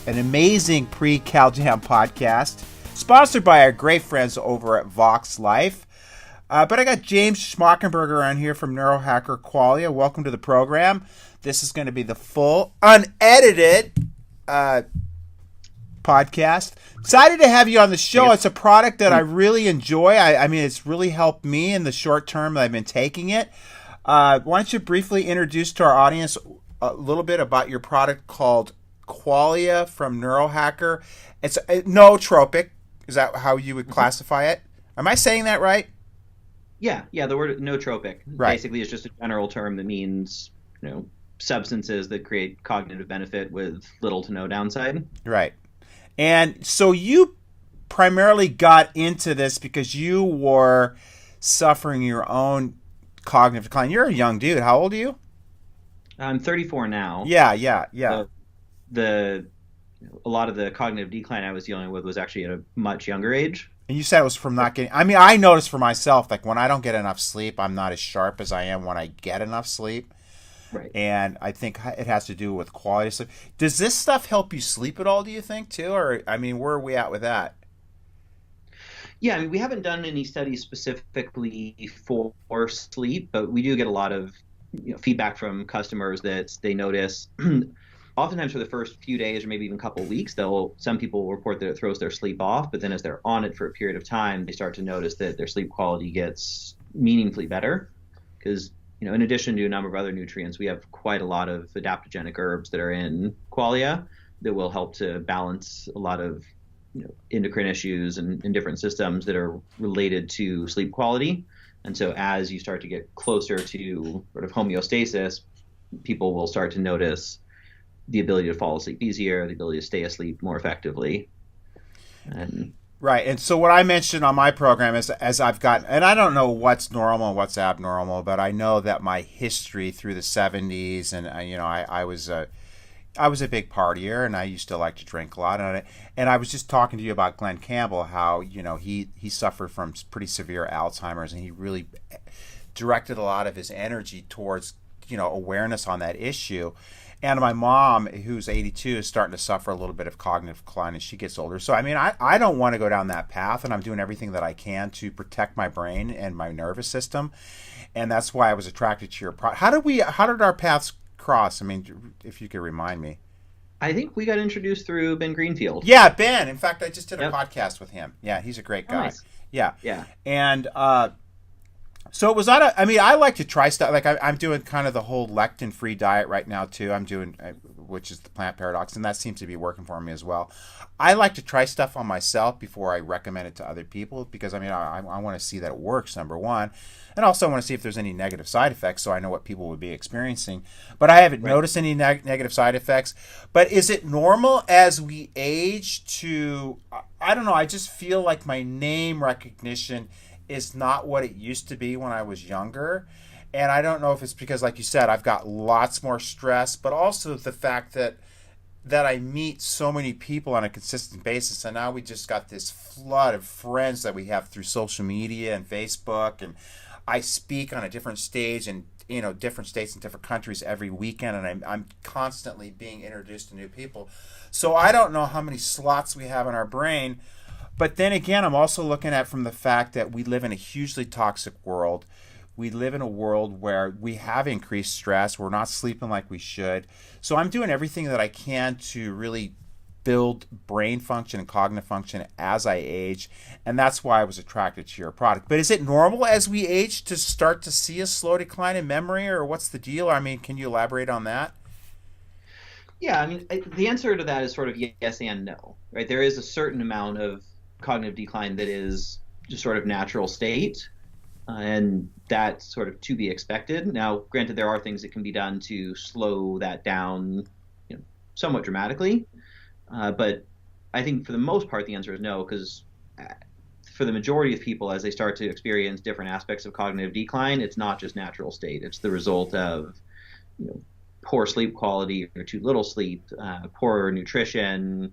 an amazing pre-Cal Jam podcast, sponsored by our great friends over at Vox Life. But I got James Schmachtenberger on here from Neurohacker Qualia. Welcome to the program. This is going to be the full, unedited podcast. Excited to have you on the show. It's a product that I really enjoy. I mean, it's really helped me in the short term that I've been taking it. Why don't you briefly introduce to our audience a little bit about your product called Qualia from Neurohacker? It's nootropic. Is that how you would classify it? Am I saying that right? Yeah. The word nootropic basically is just a general term that means, substances that create cognitive benefit with little to no downside. Right. And so you primarily got into this because you were suffering your own cognitive decline. You're a young dude. How old are you? I'm 34 now. Yeah. A lot of the cognitive decline I was dealing with was actually at a much younger age. And you said it was from not getting... I mean, I noticed for myself, like when I don't get enough sleep, I'm not as sharp as I am when I get enough sleep. Right. And I think it has to do with quality of sleep. Does this stuff help you sleep at all, do you think, too? Or, I mean, where are we at with that? Yeah, I mean, we haven't done any studies specifically for sleep, but we do get a lot of feedback from customers that they notice oftentimes for the first few days or maybe even a couple of weeks, some people will report that it throws their sleep off, but then as they're on it for a period of time, they start to notice that their sleep quality gets meaningfully better because in addition to a number of other nutrients, we have quite a lot of adaptogenic herbs that are in Qualia that will help to balance a lot of endocrine issues and different systems that are related to sleep quality. And so as you start to get closer to sort of homeostasis, people will start to notice the ability to fall asleep easier, the ability to stay asleep more effectively. Right. And so what I mentioned on my program is as I've gotten, and I don't know what's normal and what's abnormal, but I know that my history through the 70s and, I was a big partier and I used to like to drink a lot. And I was just talking to you about Glenn Campbell, how, he suffered from pretty severe Alzheimer's and he really directed a lot of his energy towards, awareness on that issue. And my mom, who's 82, is starting to suffer a little bit of cognitive decline as she gets older. So, I mean, I don't want to go down that path, and I'm doing everything that I can to protect my brain and my nervous system. And that's why I was attracted to your product. How did our paths cross? I mean, if you could remind me. I think we got introduced through Ben Greenfield. Yeah, Ben. In fact, I just did a podcast with him. Yeah, he's a great guy. Nice. Yeah. And so was that I like to try stuff. Like I'm doing kind of the whole lectin-free diet right now too. I'm doing, which is the plant paradox, and that seems to be working for me as well. I like to try stuff on myself before I recommend it to other people because, I want to see that it works, number one. And also I want to see if there's any negative side effects so I know what people would be experiencing. But I haven't noticed any negative side effects. But is it normal as we age to, I don't know, I just feel like my name recognition is not what it used to be when I was younger. And I don't know if it's because, like you said, I've got lots more stress, but also the fact that I meet so many people on a consistent basis. And now we just got this flood of friends that we have through social media and Facebook. And I speak on a different stage in different states and different countries every weekend. And I'm constantly being introduced to new people. So I don't know how many slots we have in our brain. But then again, I'm also looking at from the fact that we live in a hugely toxic world. We live in a world where we have increased stress. We're not sleeping like we should. So I'm doing everything that I can to really build brain function and cognitive function as I age. And that's why I was attracted to your product. But is it normal as we age to start to see a slow decline in memory, or what's the deal? I mean, can you elaborate on that? Yeah, I mean, the answer to that is sort of yes and no, right? There is a certain amount of cognitive decline that is just sort of natural state, and that's sort of to be expected. Now, granted, there are things that can be done to slow that down somewhat dramatically, but I think for the most part the answer is no, because for the majority of people, as they start to experience different aspects of cognitive decline, it's not just natural state. It's the result of poor sleep quality or too little sleep, poor nutrition,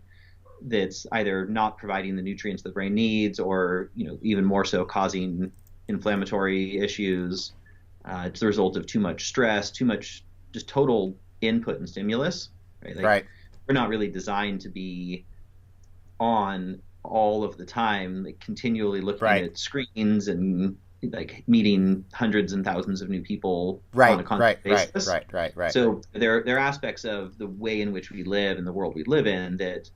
that's either not providing the nutrients the brain needs or, even more so causing inflammatory issues. It's the result of too much stress, too much just total input and stimulus. Right. we're not really designed to be on all of the time, like continually looking Right. at screens and like meeting hundreds and thousands of new people on Right. a constant Right. Right. basis. Right. Right. Right. So there are aspects of the way in which we live and the world we live in that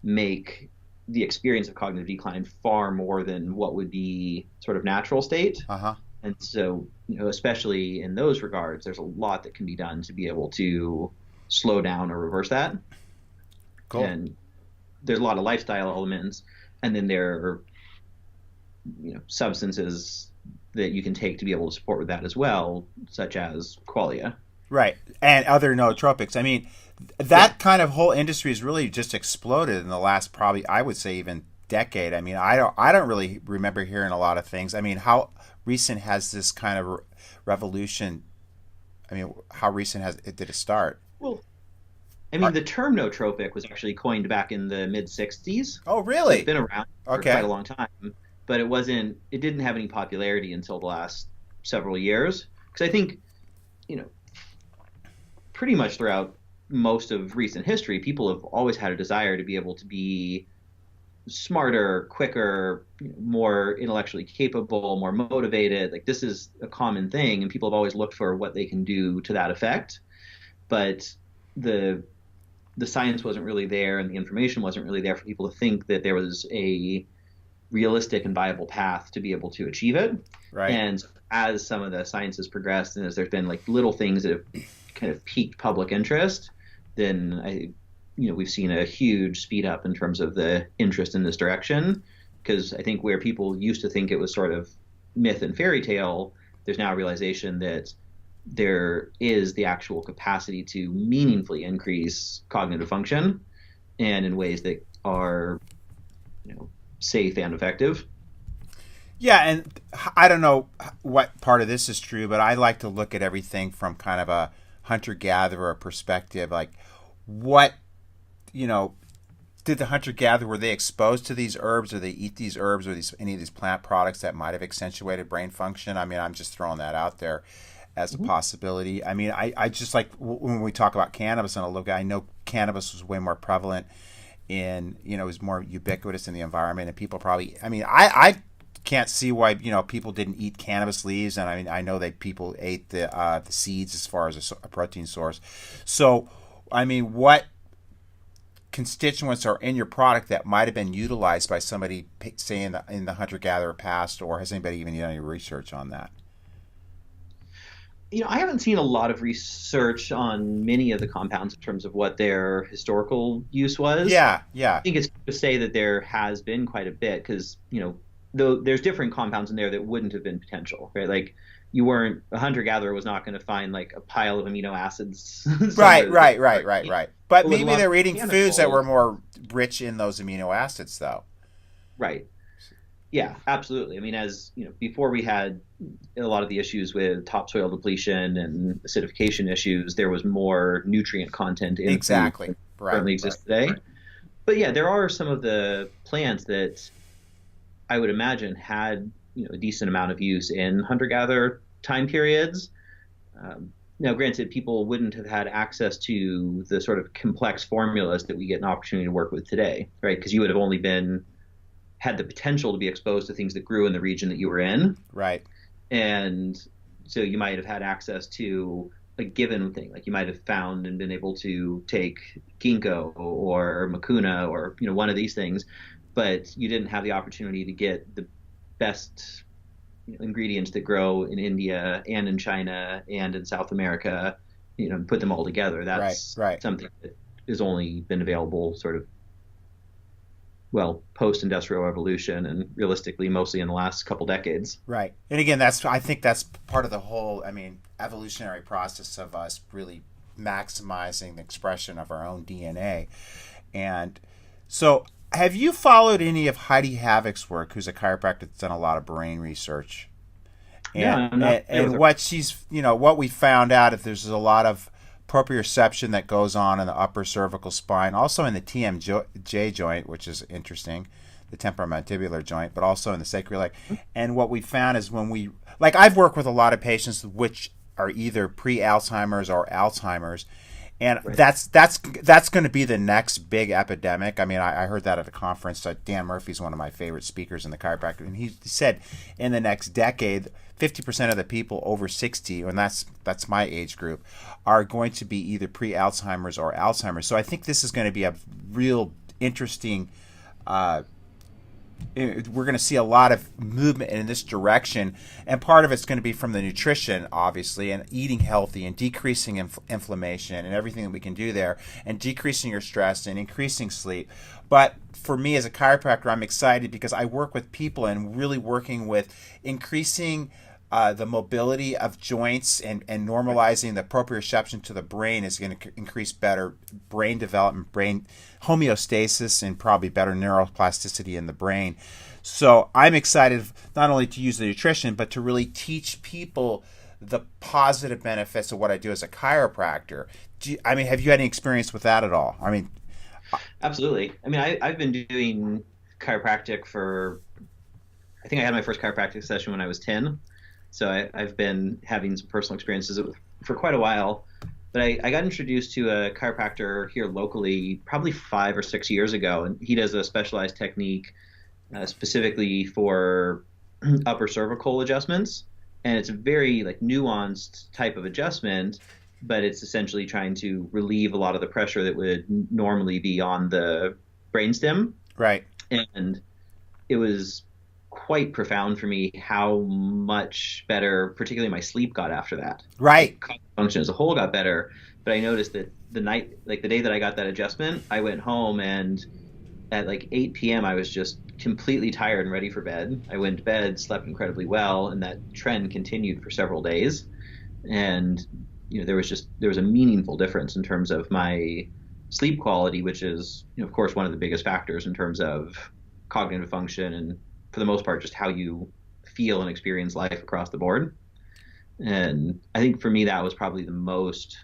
make the experience of cognitive decline far more than what would be sort of natural state. Uh-huh. And so, especially in those regards, there's a lot that can be done to be able to slow down or reverse that. Cool. And there's a lot of lifestyle elements, and then there are, substances that you can take to be able to support with that as well, such as qualia. Right. And other nootropics. I mean, that kind of whole industry has really just exploded in the last, probably, I would say, even decade. I mean, I don't really remember hearing a lot of things. I mean, how recent has this kind of revolution? I mean, how recent did it start? Well, I mean, the term nootropic was actually coined back in the mid 60s. Oh, So it's really? been around for Okay. quite a long time, but it didn't have any popularity until the last several years. Because I think, you know, pretty much throughout most of recent history, people have always had a desire to be able to be smarter, quicker, more intellectually capable, more motivated. Like this is a common thing, and people have always looked for what they can do to that effect. But the science wasn't really there, and the information wasn't really there for people to think that there was a realistic and viable path to be able to achieve it. Right. And as some of the science has progressed, and as there's been like little things that have kind of piqued public interest, then we've seen a huge speed up in terms of the interest in this direction. Because I think where people used to think it was sort of myth and fairy tale, there's now a realization that there is the actual capacity to meaningfully increase cognitive function, and in ways that are, safe and effective. Yeah, and I don't know what part of this is true, but I like to look at everything from kind of a hunter-gatherer perspective. Like, what, did the hunter-gatherer, were they exposed to these herbs, or they eat these herbs, or any of these plant products that might have accentuated brain function? I mean, I'm just throwing that out there as a possibility. I mean, I just like when we talk about cannabis, and I know cannabis was way more prevalent in, it was more ubiquitous in the environment, and people probably, I mean, I can't see why people didn't eat cannabis leaves, and I mean I know that people ate the seeds as far as a protein source. So, I mean, what constituents are in your product that might have been utilized by somebody, say in the hunter-gatherer past, or has anybody even done any research on that? I haven't seen a lot of research on many of the compounds in terms of what their historical use was. Yeah. I think it's fair to say that there has been quite a bit, because though there's different compounds in there that wouldn't have been potential, right? Like a hunter-gatherer was not going to find like a pile of amino acids. Right. But With a maybe lot they of were eating chemicals. foods that were more rich in those amino acids, though. Right. Yeah, absolutely. I mean, as before we had a lot of the issues with topsoil depletion and acidification issues, there was more nutrient content in Exactly. food than currently exists today. But yeah, there are some of the plants that I would imagine had a decent amount of use in hunter-gatherer time periods. Now, granted, people wouldn't have had access to the sort of complex formulas that we get an opportunity to work with today, right? Because you would have only had the potential to be exposed to things that grew in the region that you were in. Right. And so you might have had access to a given thing. Like you might have found and been able to take ginkgo or mucuna or, one of these things, but you didn't have the opportunity to get the best ingredients that grow in India and in China and in South America, put them all together. That's right. something that has only been available sort of, post-industrial revolution, and realistically mostly in the last couple decades. Right. And again, I think that's part of the whole, evolutionary process of us really maximizing the expression of our own DNA. And so, have you followed any of Heidi Havoc's work, who's a chiropractor that's done a lot of brain research? And what she's, what we found out, if there's a lot of proprioception that goes on in the upper cervical spine, also in the TMJ joint, which is interesting, the temporomandibular joint, but also in the sacroiliac. And what we found is I've worked with a lot of patients which are either pre-Alzheimer's or Alzheimer's, And Right. that's going to be the next big epidemic. I mean, I heard that at a conference. Dan Murphy's one of my favorite speakers in the chiropractic, and he said in the next decade, 50% of the people over 60, and that's my age group, are going to be either pre-Alzheimer's or Alzheimer's. So I think this is going to be a real interesting. We're going to see a lot of movement in this direction, and part of it's going to be from the nutrition, obviously, and eating healthy and decreasing inflammation and everything that we can do there, and decreasing your stress and increasing sleep. But for me as a chiropractor, I'm excited because I work with people and really working with increasing the mobility of joints and normalizing the proprioception to the brain is going to increase better brain development, brain homeostasis, and probably better neuroplasticity in the brain. So I'm excited not only to use the nutrition, but to really teach people the positive benefits of what I do as a chiropractor. I mean, have you had any experience with that at all? I mean, Absolutely. I mean, I've been doing chiropractic for, I think I had my first chiropractic session when I was 10. So I've been having some personal experiences for quite a while. But I got introduced to a chiropractor here locally probably 5 or 6 years ago, and he does a specialized technique specifically for upper cervical adjustments. And it's a very like nuanced type of adjustment, but it's essentially trying to relieve a lot of the pressure that would normally be on the brainstem. right. And it was quite profound for me how much better, particularly my sleep got after that. Right. Cognitive function as a whole got better, but I noticed that the day that I got that adjustment, I went home and at like 8 p.m. I was just completely tired and ready for bed. I went to bed, slept incredibly well, and that trend continued for several days. And there was a meaningful difference in terms of my sleep quality, which is, of course, one of the biggest factors in terms of cognitive function and, for the most part, just how you feel and experience life across the board. And I think for me, that was probably the most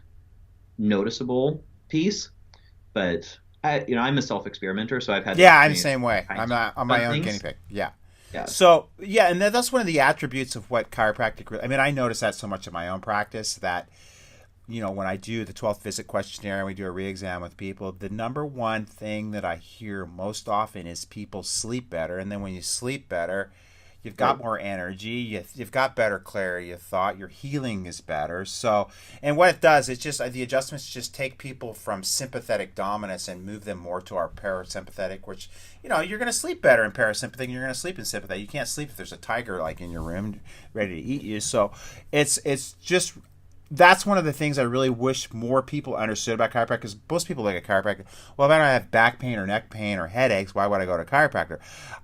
noticeable piece. But I'm a self-experimenter, so I've had the Yeah, I'm the opportunity same way. to I'm try my some own guinea things. pig. Yeah. Yeah. So yeah, and that's one of the attributes of what chiropractic. I mean, I notice that so much in my own practice that when I do the 12th visit questionnaire and we do a re-exam with people, the number one thing that I hear most often is people sleep better, and then when you sleep better, you've got Right. more energy, you've got better clarity of thought, your healing is better. So, and what it does, it's just the adjustments just take people from sympathetic dominance and move them more to our parasympathetic, which you're going to sleep better in parasympathetic, and you're going to sleep in sympathetic. You can't sleep if there's a tiger like in your room ready to eat you. So, it's just that's one of the things I really wish more people understood about chiropractic. Because most people look at chiropractic, well, if I don't have back pain or neck pain or headaches, why would I go to a chiropractor?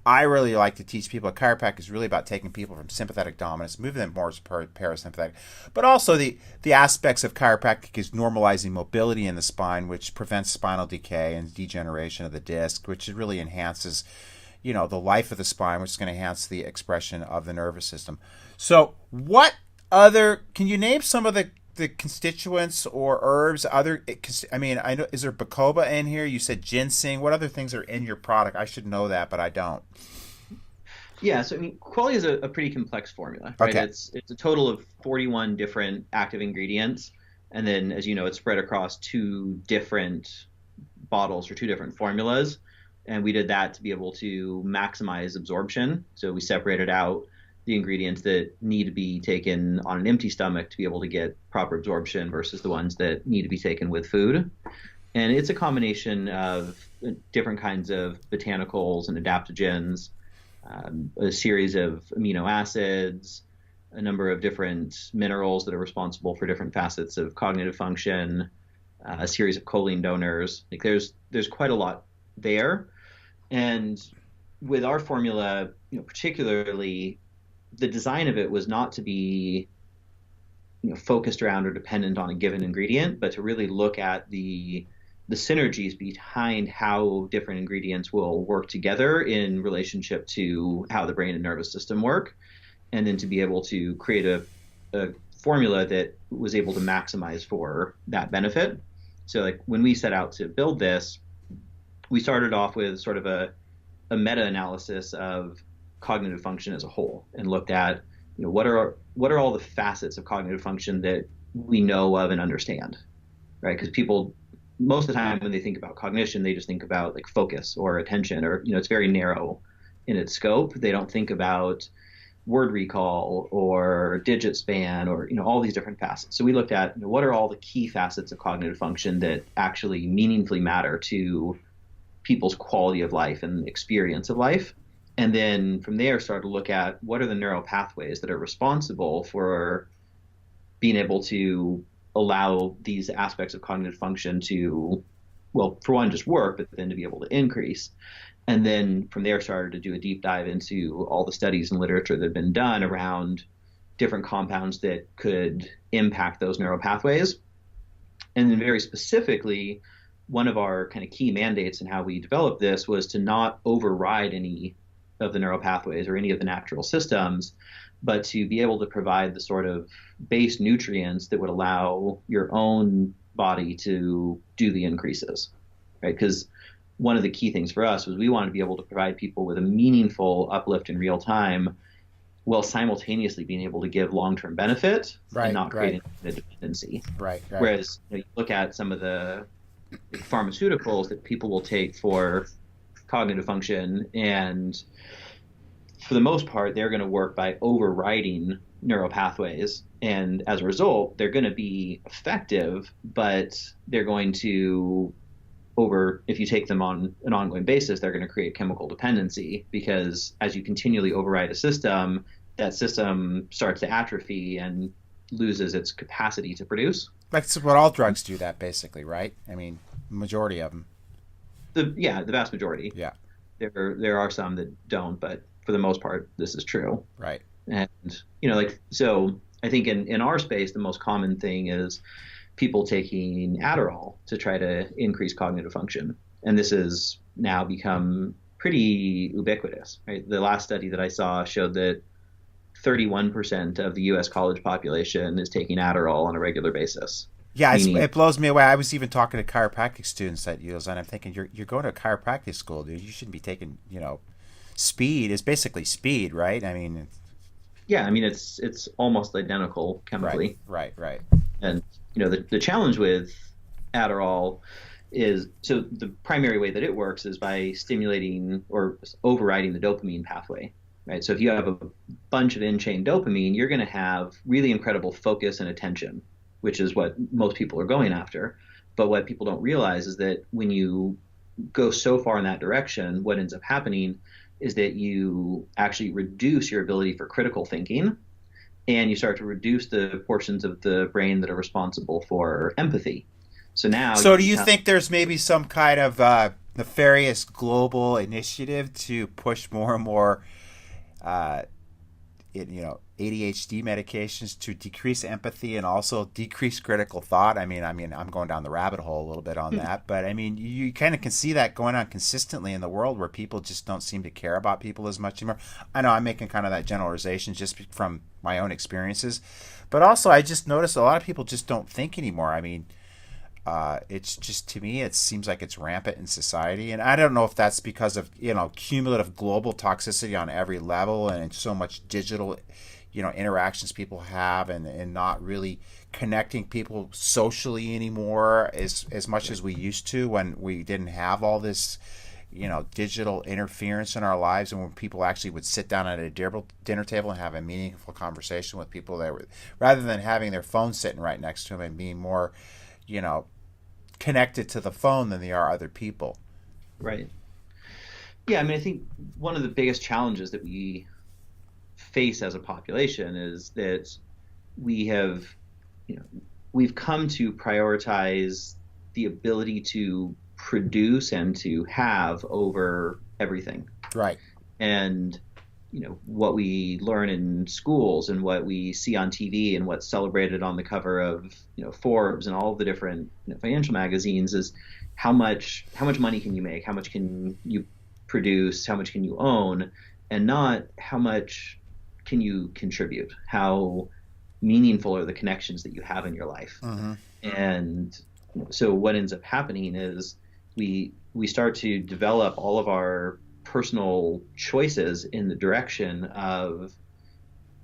I really like to teach people that chiropractic is really about taking people from sympathetic dominance, moving them more to parasympathetic. But also the aspects of chiropractic is normalizing mobility in the spine, which prevents spinal decay and degeneration of the disc, which really enhances the life of the spine, which is going to enhance the expression of the nervous system. So can you name some of the constituents or herbs? I mean, I know, is there bacopa in here? You said ginseng. What other things are in your product? I should know that, but I don't. Yeah, so I mean, quality is a pretty complex formula, right? Okay. It's a total of 41 different active ingredients, and then, as you know, it's spread across two different bottles or two different formulas, and we did that to be able to maximize absorption. So we separated out the ingredients that need to be taken on an empty stomach to be able to get proper absorption versus the ones that need to be taken with food. And it's a combination of different kinds of botanicals and adaptogens, a series of amino acids, a number of different minerals that are responsible for different facets of cognitive function, a series of choline donors. Like there's quite a lot there. And with our formula, particularly, the design of it was not to be focused around or dependent on a given ingredient, but to really look at the synergies behind how different ingredients will work together in relationship to how the brain and nervous system work, and then to be able to create a formula that was able to maximize for that benefit. So like when we set out to build this, we started off with sort of a meta-analysis of cognitive function as a whole and looked at what are all the facets of cognitive function that we know of and understand. right? Because people, most of the time when they think about cognition, they just think about like focus or attention, or, it's very narrow in its scope. They don't think about word recall or digit span or, all these different facets. So we looked at, what are all the key facets of cognitive function that actually meaningfully matter to people's quality of life and experience of life. And then from there, started to look at what are the neural pathways that are responsible for being able to allow these aspects of cognitive function to, well, for one, just work, but then to be able to increase. And then from there, started to do a deep dive into all the studies and literature that had been done around different compounds that could impact those neural pathways. And then very specifically, one of our kind of key mandates in how we developed this was to not override any of the neural pathways or any of the natural systems, but to be able to provide the sort of base nutrients that would allow your own body to do the increases, right? Because one of the key things for us was we wanted to be able to provide people with a meaningful uplift in real time while simultaneously being able to give long-term benefit and not creating a dependency. Right. Whereas you look at some of the pharmaceuticals that people will take for cognitive function, and for the most part, they're going to work by overriding neural pathways. And as a result, they're going to be effective, but they're going to if you take them on an ongoing basis, they're going to create chemical dependency, because as you continually override a system, that system starts to atrophy and loses its capacity to produce. That's what all drugs do, that basically, right? I mean, majority of them. The vast majority. Yeah. There are some that don't, but for the most part, this is true. Right. And, so I think in our space, the most common thing is people taking Adderall to try to increase cognitive function. And this has now become pretty ubiquitous, right? The last study that I saw showed that 31% of the U.S. college population is taking Adderall on a regular basis. Yeah, it blows me away. I was even talking to chiropractic students at ULS, and I'm thinking, you're going to a chiropractic school, dude. You shouldn't be taking, speed. It's basically speed, right? I mean, yeah, I mean it's almost identical chemically. Right. And the challenge with Adderall is, so the primary way that it works is by stimulating or overriding the dopamine pathway, right? So if you have a bunch of in-chain dopamine, you're going to have really incredible focus and attention, which is what most people are going after. But what people don't realize is that when you go so far in that direction, what ends up happening is that you actually reduce your ability for critical thinking, and you start to reduce the portions of the brain that are responsible for empathy. So now, do you think there's maybe some kind of nefarious global initiative to push more and more, ADHD medications to decrease empathy and also decrease critical thought? I mean, I'm going down the rabbit hole a little bit on that, but I mean, you kind of can see that going on consistently in the world, where people just don't seem to care about people as much anymore. I know I'm making kind of that generalization just from my own experiences, but also I just noticed a lot of people just don't think anymore. I mean, it's just, to me, it seems like it's rampant in society, and I don't know if that's because of cumulative global toxicity on every level and so much digital interactions people have, and not really connecting people socially anymore as much as we used to when we didn't have all this digital interference in our lives, and when people actually would sit down at a dinner table and have a meaningful conversation with people that were, rather than having their phone sitting right next to them and being more connected to the phone than they are other people. Right. Yeah, I mean, I think one of the biggest challenges that we face as a population is that we've come to prioritize the ability to produce and to have over everything. Right. And what we learn in schools and what we see on TV and what's celebrated on the cover of Forbes and all of the different financial magazines is how much money can you make, how much can you produce, how much can you own, and not how much can you contribute, how meaningful are the connections that you have in your life. Mm-hmm. And so what ends up happening is we start to develop all of our personal choices in the direction of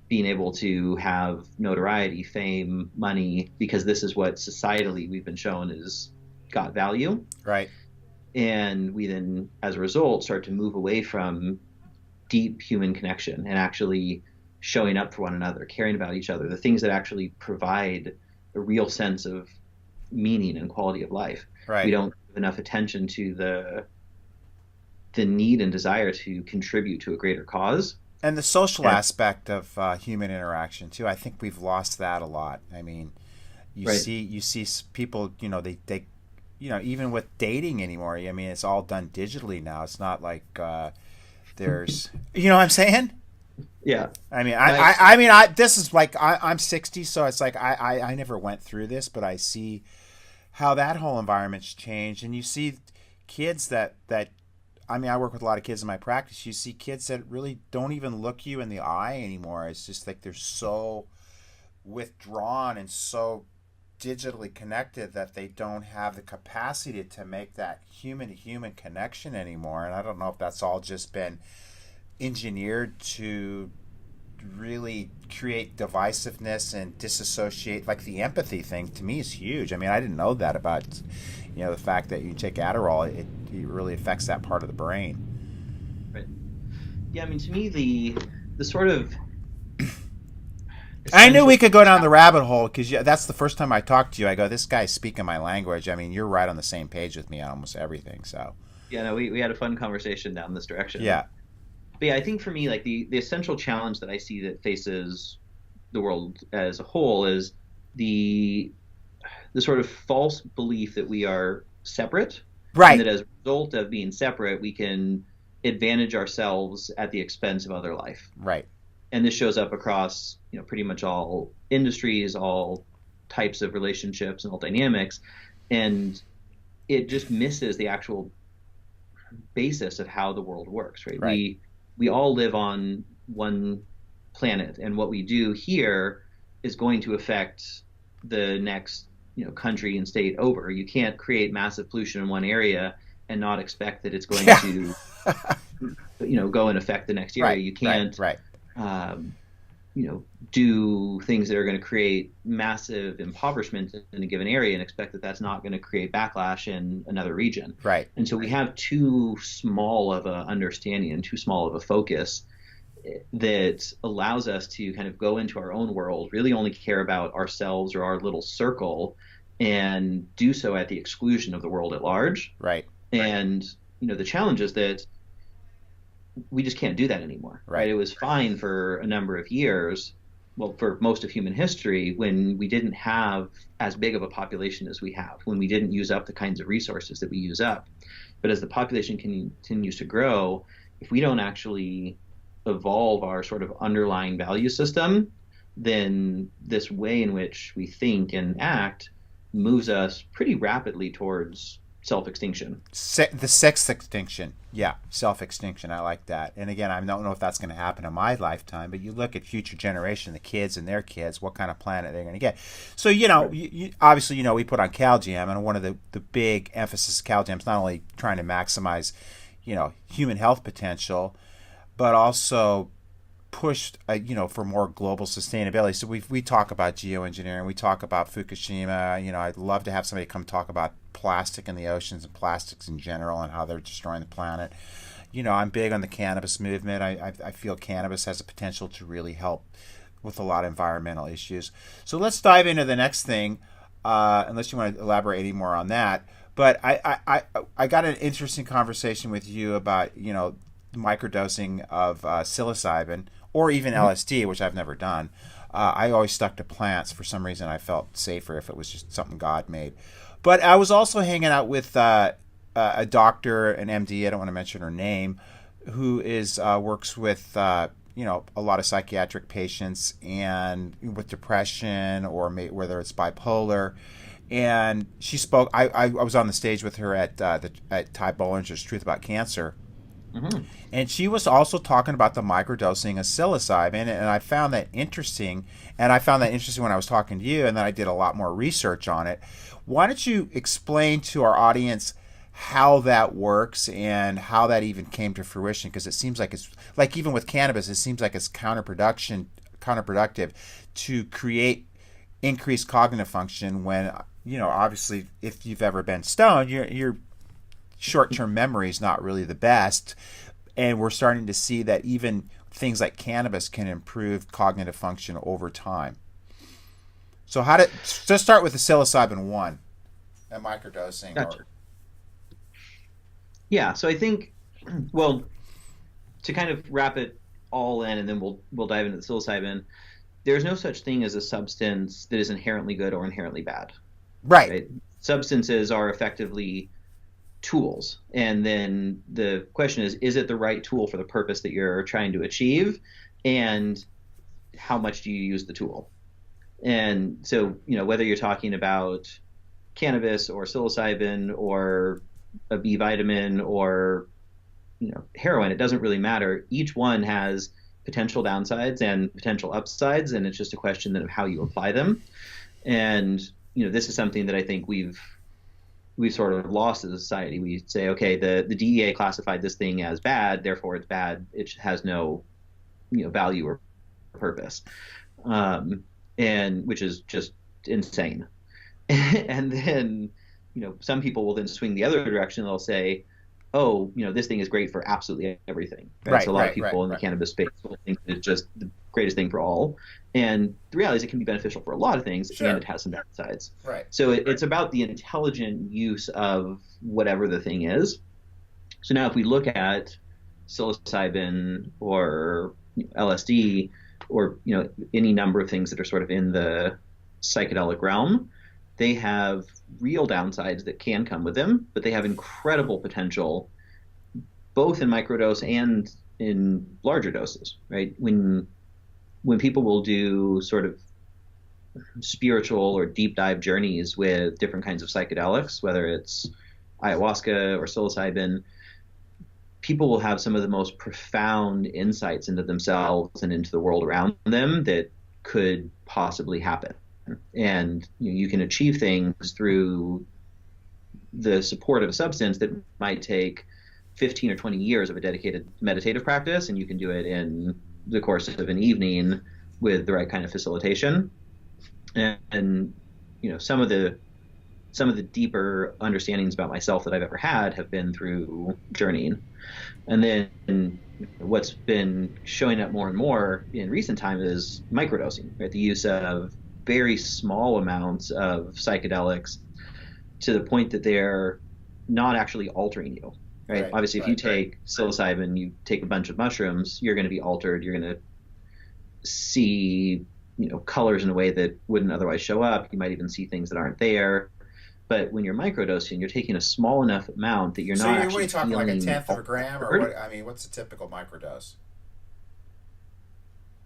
being able to have notoriety, fame, money, because this is what societally we've been shown is got value. Right. And we then, as a result, start to move away from deep human connection and actually showing up for one another, caring about each other, the things that actually provide a real sense of meaning and quality of life. Right. We don't give enough attention to the need and desire to contribute to a greater cause. And the social aspect of human interaction too. I think we've lost that a lot. I mean, you see people, they even with dating anymore. I mean, it's all done digitally now. It's not like there's, what I'm saying? Yeah. I mean, this is like, I'm 60, so it's like I never went through this, but I see how that whole environment's changed, and you see kids that I mean, I work with a lot of kids in my practice. You see kids that really don't even look you in the eye anymore. It's just like they're so withdrawn and so digitally connected that they don't have the capacity to make that human-to-human connection anymore. And I don't know if that's all just been engineered to really create divisiveness and disassociate. Like the empathy thing to me is huge. I mean, I didn't know that about the fact that you take Adderall, it really affects that part of the brain. Right. Yeah, I mean, to me, the sort of I knew we could go down the rabbit hole because that's the first time I talked to you. I go, this guy's speaking my language. I mean, you're right on the same page with me on almost everything. So yeah, no, we had a fun conversation down this direction. Yeah. But yeah, I think for me, like the essential challenge that I see that faces the world as a whole is the sort of false belief that we are separate. Right. And that as a result of being separate, we can advantage ourselves at the expense of other life. Right. And this shows up across, pretty much all industries, all types of relationships and all dynamics. And it just misses the actual basis of how the world works, right? Right. We all live on one planet, and what we do here is going to affect the next country and state over. You can't create massive pollution in one area and not expect that it's going to go and affect the next area. Right, you can't right. Do things that are going to create massive impoverishment in a given area and expect that that's not going to create backlash in another region. Right. And so we have too small of a understanding and too small of a focus that allows us to kind of go into our own world, really only care about ourselves or our little circle, and do so at the exclusion of the world at large. Right. And the challenge is that we just can't do that anymore. Right. It was fine for a number of years, well, for most of human history, when we didn't have as big of a population as we have, when we didn't use up the kinds of resources that we use up. But as the population continues to grow, if we don't actually evolve our sort of underlying value system, then this way in which we think and act moves us pretty rapidly towards self-extinction. The sixth extinction. Yeah, self-extinction. I like that. And again, I don't know if that's going to happen in my lifetime, but you look at future generation, the kids and their kids, what kind of planet they're going to get. So, obviously, we put on CalGem, and one of the big emphasis of CalGem is not only trying to maximize, human health potential, but also pushed, for more global sustainability. So we talk about geoengineering, we talk about Fukushima. I'd love to have somebody come talk about plastic in the oceans and plastics in general and how they're destroying the planet. I'm big on the cannabis movement. I feel cannabis has the potential to really help with a lot of environmental issues. So let's dive into the next thing, unless you want to elaborate any more on that. But I got an interesting conversation with you about, microdosing of psilocybin or even LSD, which I've never done. I always stuck to plants. For some reason, I felt safer if it was just something God made. But I was also hanging out with a doctor, an MD, I don't want to mention her name, who works with a lot of psychiatric patients and with depression or whether it's bipolar. And she spoke. I was on the stage with her at Ty Bollinger's Truth About Cancer. Mm-hmm. And she was also talking about the microdosing of psilocybin, and I found that interesting. And I found that interesting when I was talking to you, and then I did a lot more research on it. Why don't you explain to our audience how that works and how that even came to fruition? Because it seems like it's like even with cannabis, it seems like it's counterproductive counterproductive to create increased cognitive function when, obviously if you've ever been stoned, your short-term memory is not really the best. And we're starting to see that even things like cannabis can improve cognitive function over time. So let's start with the psilocybin 1 and microdosing. Gotcha. Yeah, so I think, well, to kind of wrap it all in, and then we'll dive into the psilocybin. There's no such thing as a substance that is inherently good or inherently bad. Right? Substances are effectively tools, and then the question is it the right tool for the purpose that you're trying to achieve, and how much do you use the tool? And so, whether you're talking about cannabis or psilocybin or a B vitamin or heroin, it doesn't really matter. Each one has potential downsides and potential upsides, and it's just a question of how you apply them. And this is something that I think we've sort of lost as a society. We say, okay, the DEA classified this thing as bad, therefore it's bad. It has no value or purpose, and which is just insane. And then some people will then swing the other direction. They'll say, oh, this thing is great for absolutely everything. Right? So a lot of people in the cannabis space will think it's just the greatest thing for all. And the reality is it can be beneficial for a lot of things, and it has some downsides. Right. So it's about the intelligent use of whatever the thing is. So now if we look at psilocybin or LSD or any number of things that are sort of in the psychedelic realm, they have real downsides that can come with them, but they have incredible potential both in microdose and in larger doses, right? When people will do sort of spiritual or deep dive journeys with different kinds of psychedelics, whether it's ayahuasca or psilocybin, people will have some of the most profound insights into themselves and into the world around them that could possibly happen. And you can achieve things through the support of a substance that might take 15 or 20 years of a dedicated meditative practice, and you can do it in the course of an evening with the right kind of facilitation. And some of the deeper understandings about myself that I've ever had have been through journeying. And then what's been showing up more and more in recent time is microdosing, right? The use of very small amounts of psychedelics to the point that they're not actually altering you, right? Obviously, if you take psilocybin, you take a bunch of mushrooms, you're going to be altered. You're going to see, colors in a way that wouldn't otherwise show up. You might even see things that aren't there. But when you're microdosing, you're taking a small enough amount that you're not actually what are you talking, like a tenth of a gram, or what? I mean, what's the typical microdose?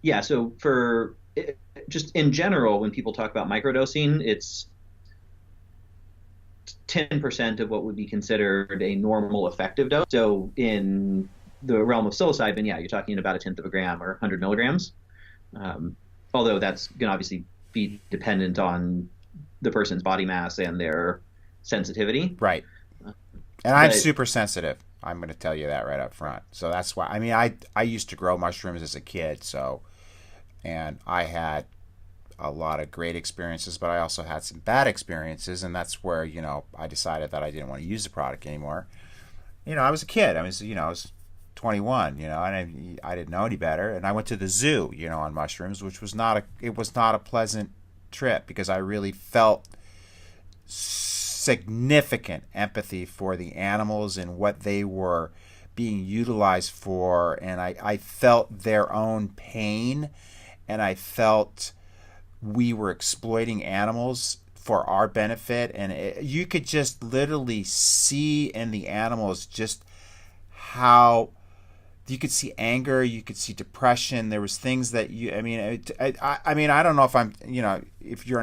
Yeah, so just in general, when people talk about microdosing, it's 10% of what would be considered a normal effective dose. So in the realm of psilocybin, you're talking about a tenth of a gram or 100 milligrams. Although that's going to obviously be dependent on the person's body mass and their sensitivity. Right. And I'm super sensitive. I'm going to tell you that right up front. So that's why, I used to grow mushrooms as a kid, and I had a lot of great experiences, but I also had some bad experiences, and that's where, I decided that I didn't want to use the product anymore. I was a kid. I was 21, and I didn't know any better, and I went to the zoo, on mushrooms, which was not a pleasant trip, because I really felt significant empathy for the animals and what they were being utilized for, and I felt their own pain, and I felt we were exploiting animals for our benefit, and you could just literally see in the animals just how you could see anger, you could see depression. There was things that I don't know if I'm, if you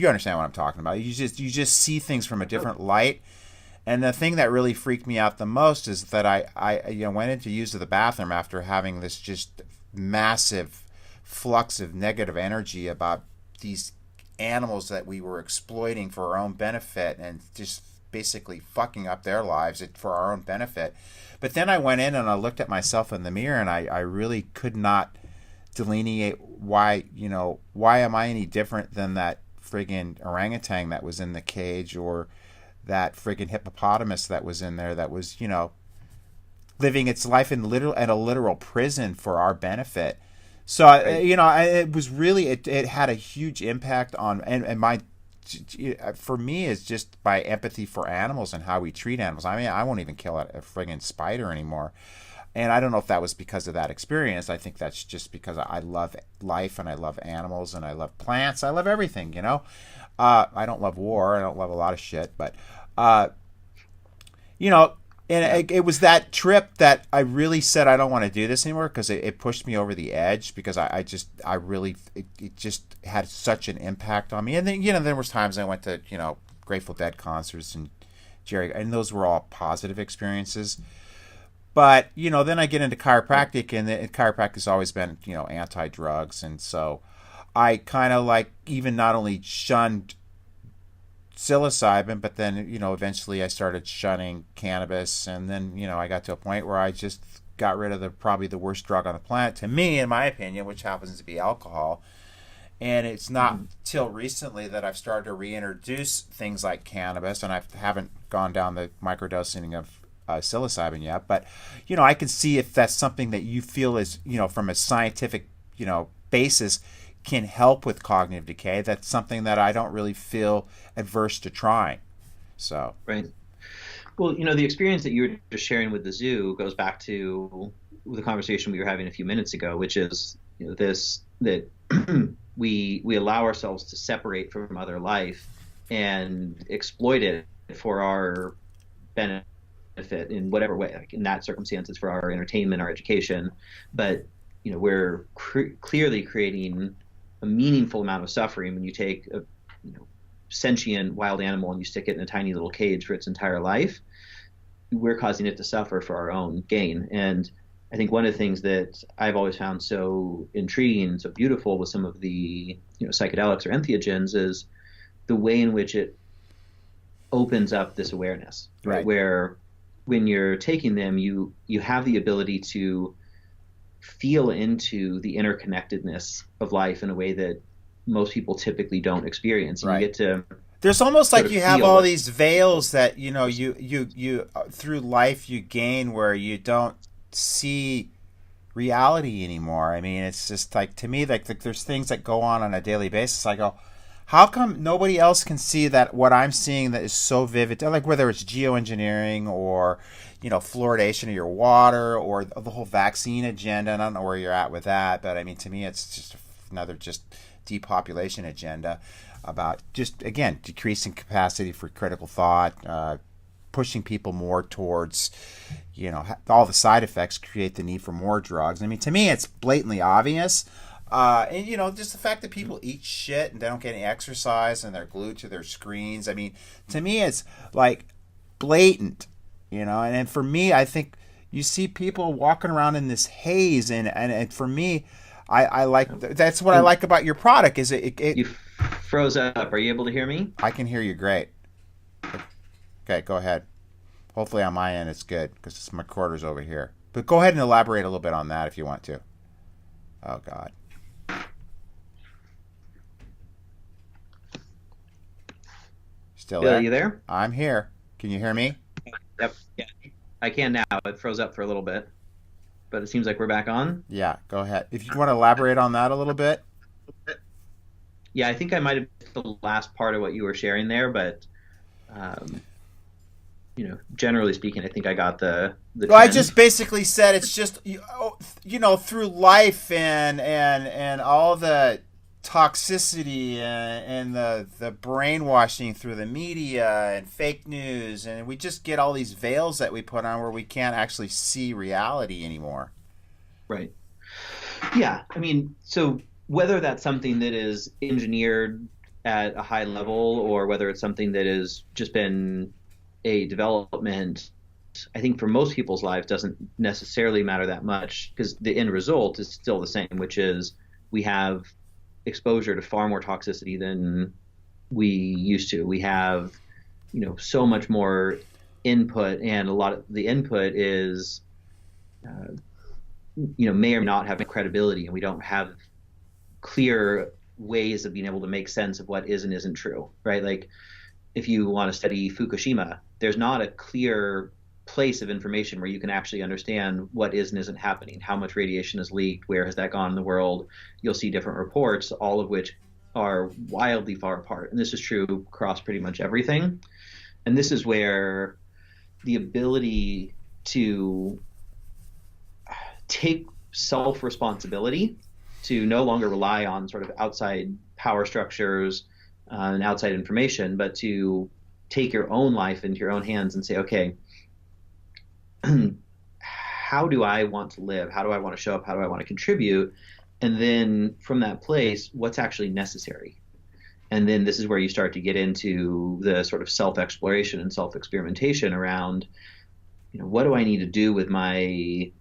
understand what I'm talking about. You just see things from a different light. And the thing that really freaked me out the most is that I went in to use the bathroom after having this just massive flux of negative energy about these animals that we were exploiting for our own benefit and just basically fucking up their lives for our own benefit. But then I went in and I looked at myself in the mirror, and I really could not delineate why am I any different than that friggin' orangutan that was in the cage, or that friggin' hippopotamus that was in there that was, living its life in a literal prison for our benefit. So, Right. it was really, it had a huge impact on, and my, for me, is just by empathy for animals and how we treat animals. I mean, I won't even kill a friggin' spider anymore. And I don't know if that was because of that experience. I think that's just because I love life and I love animals and I love plants. I love everything. I don't love war. I don't love a lot of shit. But, you know, and it was that trip that I really said I don't want to do this anymore, because it pushed me over the edge, because I really, it just had such an impact on me. And then, there was times I went to, Grateful Dead concerts and and those were all positive experiences. But, then I get into chiropractic, and chiropractic has always been, anti-drugs. And so I kind of even not only shunned psilocybin, but then, eventually I started shunning cannabis. And then, I got to a point where I just got rid of probably the worst drug on the planet, to me, in my opinion, which happens to be alcohol. And it's not till recently that I've started to reintroduce things like cannabis, and I haven't gone down the microdosing of psilocybin yet. But, I can see if that's something that you feel is, from a scientific, basis, can help with cognitive decay. That's something that I don't really feel adverse to trying. So. Right. Well, the experience that you were just sharing with the zoo goes back to the conversation we were having a few minutes ago, which is, this, that we allow ourselves to separate from other life and exploit it for our benefit in whatever way. Like in that circumstance, it's for our entertainment, our education. But we're clearly creating a meaningful amount of suffering when you take a sentient wild animal and you stick it in a tiny little cage for its entire life. We're causing it to suffer for our own gain. And I think one of the things that I've always found so intriguing and so beautiful with some of the psychedelics or entheogens is the way in which it opens up this awareness, right? Where when you're taking them, you have the ability to feel into the interconnectedness of life in a way that most people typically don't experience. And you get to, there's almost like you have all these veils that you through life you gain, where you don't see reality anymore. I mean, it's just like, to me, like there's things that go on a daily basis. I go, how come nobody else can see that what I'm seeing that is so vivid? Like whether it's geoengineering or, fluoridation of your water, or the whole vaccine agenda. And I don't know where you're at with that, but I mean, to me, it's just another depopulation agenda about just, again, decreasing capacity for critical thought, pushing people more towards, all the side effects create the need for more drugs. I mean, to me, it's blatantly obvious. And, just the fact that people eat shit and they don't get any exercise and they're glued to their screens. I mean, to me, it's like blatant, and for me, I think you see people walking around in this haze. And for me, I like, that's what I like about your product is it you froze up. Are you able to hear me? I can hear you great. Okay, go ahead. Hopefully on my end it's good, because it's my quarters over here. But go ahead and elaborate a little bit on that if you want to. Oh, God. Still Bill, there? are you there? I'm here. Can you hear me? Yep. Yeah. I can now. It froze up for a little bit, but it seems like we're back on. Yeah, go ahead. If you want to elaborate on that a little bit. Yeah, I think I might have missed the last part of what you were sharing there, but generally speaking, I think I got the Well, I just basically said it's just through life and all the toxicity and the brainwashing through the media and fake news, and we just get all these veils that we put on where we can't actually see reality anymore. Right. Yeah, I mean, so whether that's something that is engineered at a high level or whether it's something that has just been a development, I think for most people's lives doesn't necessarily matter that much, because the end result is still the same, which is we have exposure to far more toxicity than we used to. We have, so much more input, and a lot of the input is may or not have credibility, and we don't have clear ways of being able to make sense of what is and isn't true, right? Like if you want to study Fukushima, there's not a clear place of information where you can actually understand what is and isn't happening, how much radiation is leaked, where has that gone in the world. You'll see different reports, all of which are wildly far apart. And this is true across pretty much everything. And this is where the ability to take self-responsibility, to no longer rely on sort of outside power structures and outside information, but to take your own life into your own hands and say, okay, how do I want to live? How do I want to show up? How do I want to contribute? And then from that place, what's actually necessary? And then this is where you start to get into the sort of self-exploration and self-experimentation around, what do I need to do with my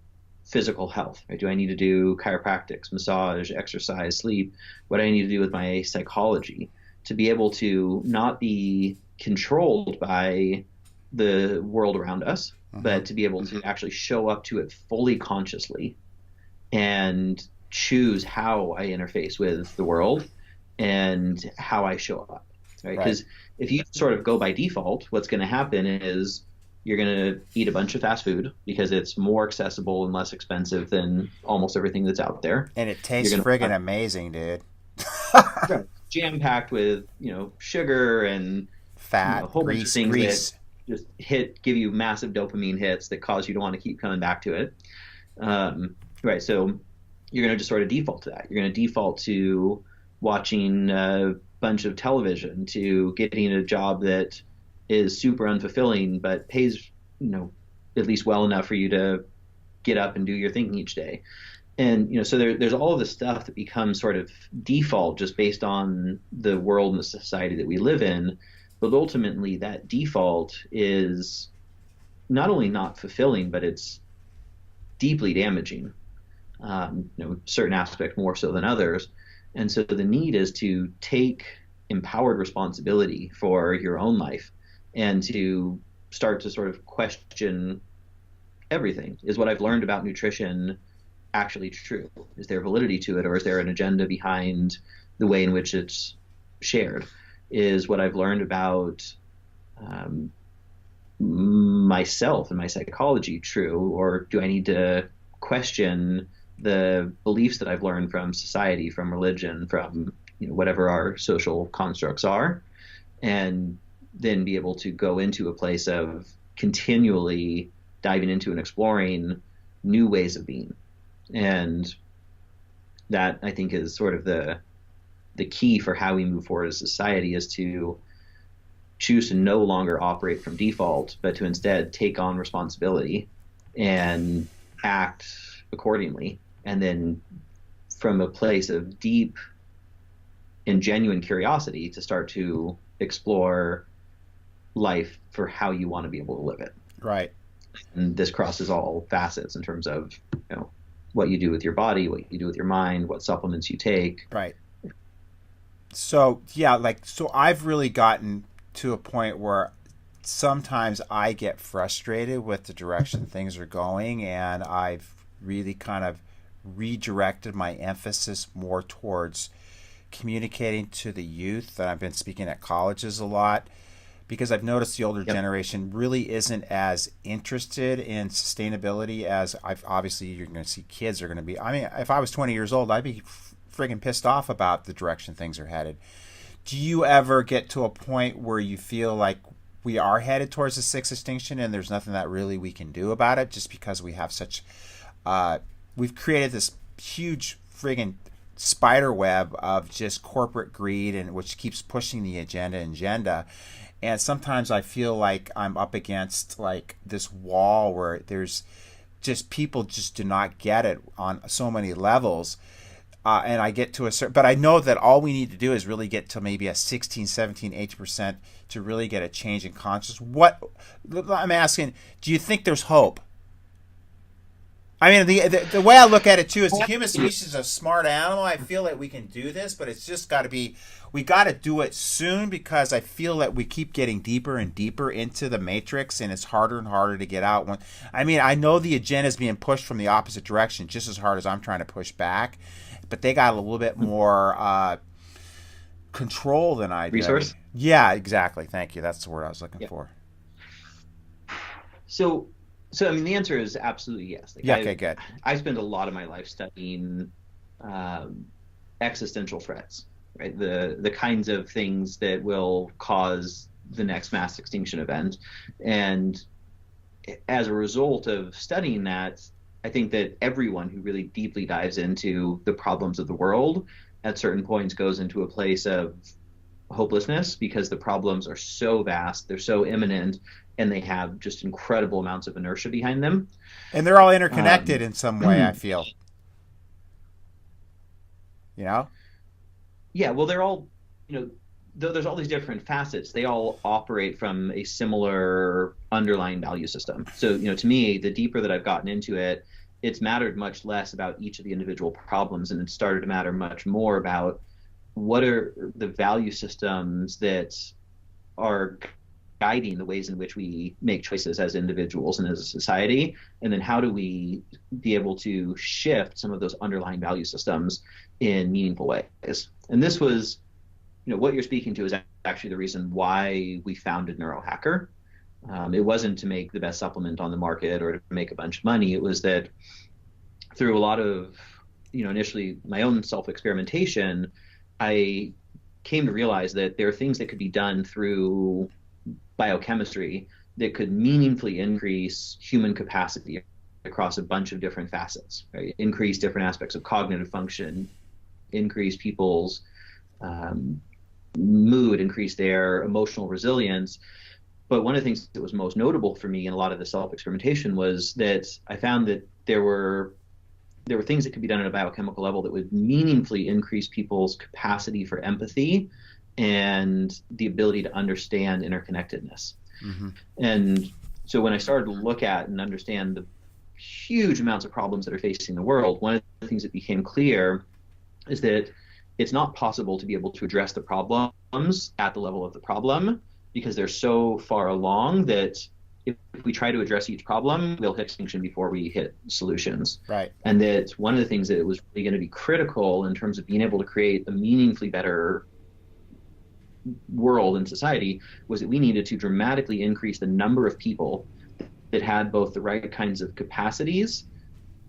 physical health? Right? Do I need to do chiropractics, massage, exercise, sleep? What do I need to do with my psychology to be able to not be controlled by the world around us, but to be able to actually show up to it fully consciously and choose how I interface with the world and how I show up, right? Because if you sort of go by default, what's going to happen is you're going to eat a bunch of fast food because it's more accessible and less expensive than almost everything that's out there. And it tastes friggin' amazing, dude. Jam-packed with, sugar and fat, a whole bunch of things grease. that just give you massive dopamine hits that cause you to want to keep coming back to it. Right. So you're going to just sort of default to that. You're going to default to watching a bunch of television, to getting a job that is super unfulfilling, but pays, at least well enough for you to get up and do your thing each day. And, so there's all of this stuff that becomes sort of default just based on the world and the society that we live in. But ultimately that default is not only not fulfilling, but it's deeply damaging, certain aspects more so than others. And so the need is to take empowered responsibility for your own life and to start to sort of question everything. Is what I've learned about nutrition actually true? Is there validity to it, or is there an agenda behind the way in which it's shared? Is what I've learned about myself and my psychology true, or do I need to question the beliefs that I've learned from society, from religion, from whatever our social constructs are, and then be able to go into a place of continually diving into and exploring new ways of being. And that, I think, is sort of the key for how we move forward as a society, is to choose to no longer operate from default, but to instead take on responsibility and act accordingly. And then from a place of deep and genuine curiosity to start to explore life for how you want to be able to live it. Right. And this crosses all facets in terms of, what you do with your body, what you do with your mind, what supplements you take. Right. So, yeah, so I've really gotten to a point where sometimes I get frustrated with the direction things are going, and I've really kind of redirected my emphasis more towards communicating to the youth. That I've been speaking at colleges a lot, because I've noticed the older generation really isn't as interested in sustainability as obviously you're going to see kids are going to be. I mean, if I was 20 years old, I'd be friggin' pissed off about the direction things are headed. Do you ever get to a point where you feel like we are headed towards the sixth extinction and there's nothing that really we can do about it, just because we have such we've created this huge friggin' spider web of just corporate greed, and which keeps pushing the agenda. And sometimes I feel like I'm up against this wall where there's just people just do not get it on so many levels. And I get to a certain, but I know that all we need to do is really get to maybe a 16, 17, 18% to really get a change in consciousness. What I'm asking, do you think there's hope? I mean, the way I look at it too is the human species is a smart animal. I feel that we can do this, but it's just got to be, we got to do it soon, because I feel that we keep getting deeper and deeper into the matrix, and it's harder and harder to get out. I mean, I know the agenda is being pushed from the opposite direction just as hard as I'm trying to push back, but they got a little bit more control than I do. Resource? Yeah, exactly. Thank you. That's the word I was looking for. So I mean, the answer is absolutely yes. Like, yeah, okay, good. I spend a lot of my life studying existential threats, right? The kinds of things that will cause the next mass extinction event. And as a result of studying that, I think that everyone who really deeply dives into the problems of the world at certain points goes into a place of hopelessness, because the problems are so vast, they're so imminent, and they have just incredible amounts of inertia behind them. And they're all interconnected in some way, I feel. You know? Yeah, well, they're all, there's all these different facets. They all operate from a similar underlying value system. So, to me, the deeper that I've gotten into it, it's mattered much less about each of the individual problems, and it started to matter much more about what are the value systems that are guiding the ways in which we make choices as individuals and as a society, and then how do we be able to shift some of those underlying value systems in meaningful ways. And this was, what you're speaking to is actually the reason why we founded Neurohacker. It wasn't to make the best supplement on the market or to make a bunch of money. It was that through a lot of, initially my own self-experimentation, I came to realize that there are things that could be done through biochemistry that could meaningfully increase human capacity across a bunch of different facets, right? Increase different aspects of cognitive function, increase people's mood, increase their emotional resilience. But one of the things that was most notable for me in a lot of the self-experimentation was that I found that there were things that could be done at a biochemical level that would meaningfully increase people's capacity for empathy and the ability to understand interconnectedness. Mm-hmm. And so when I started to look at and understand the huge amounts of problems that are facing the world, one of the things that became clear is that it's not possible to be able to address the problems at the level of the problem, because they're so far along that if we try to address each problem, we'll hit extinction before we hit solutions. Right. And that one of the things that was really going to be critical in terms of being able to create a meaningfully better world and society was that we needed to dramatically increase the number of people that had both the right kinds of capacities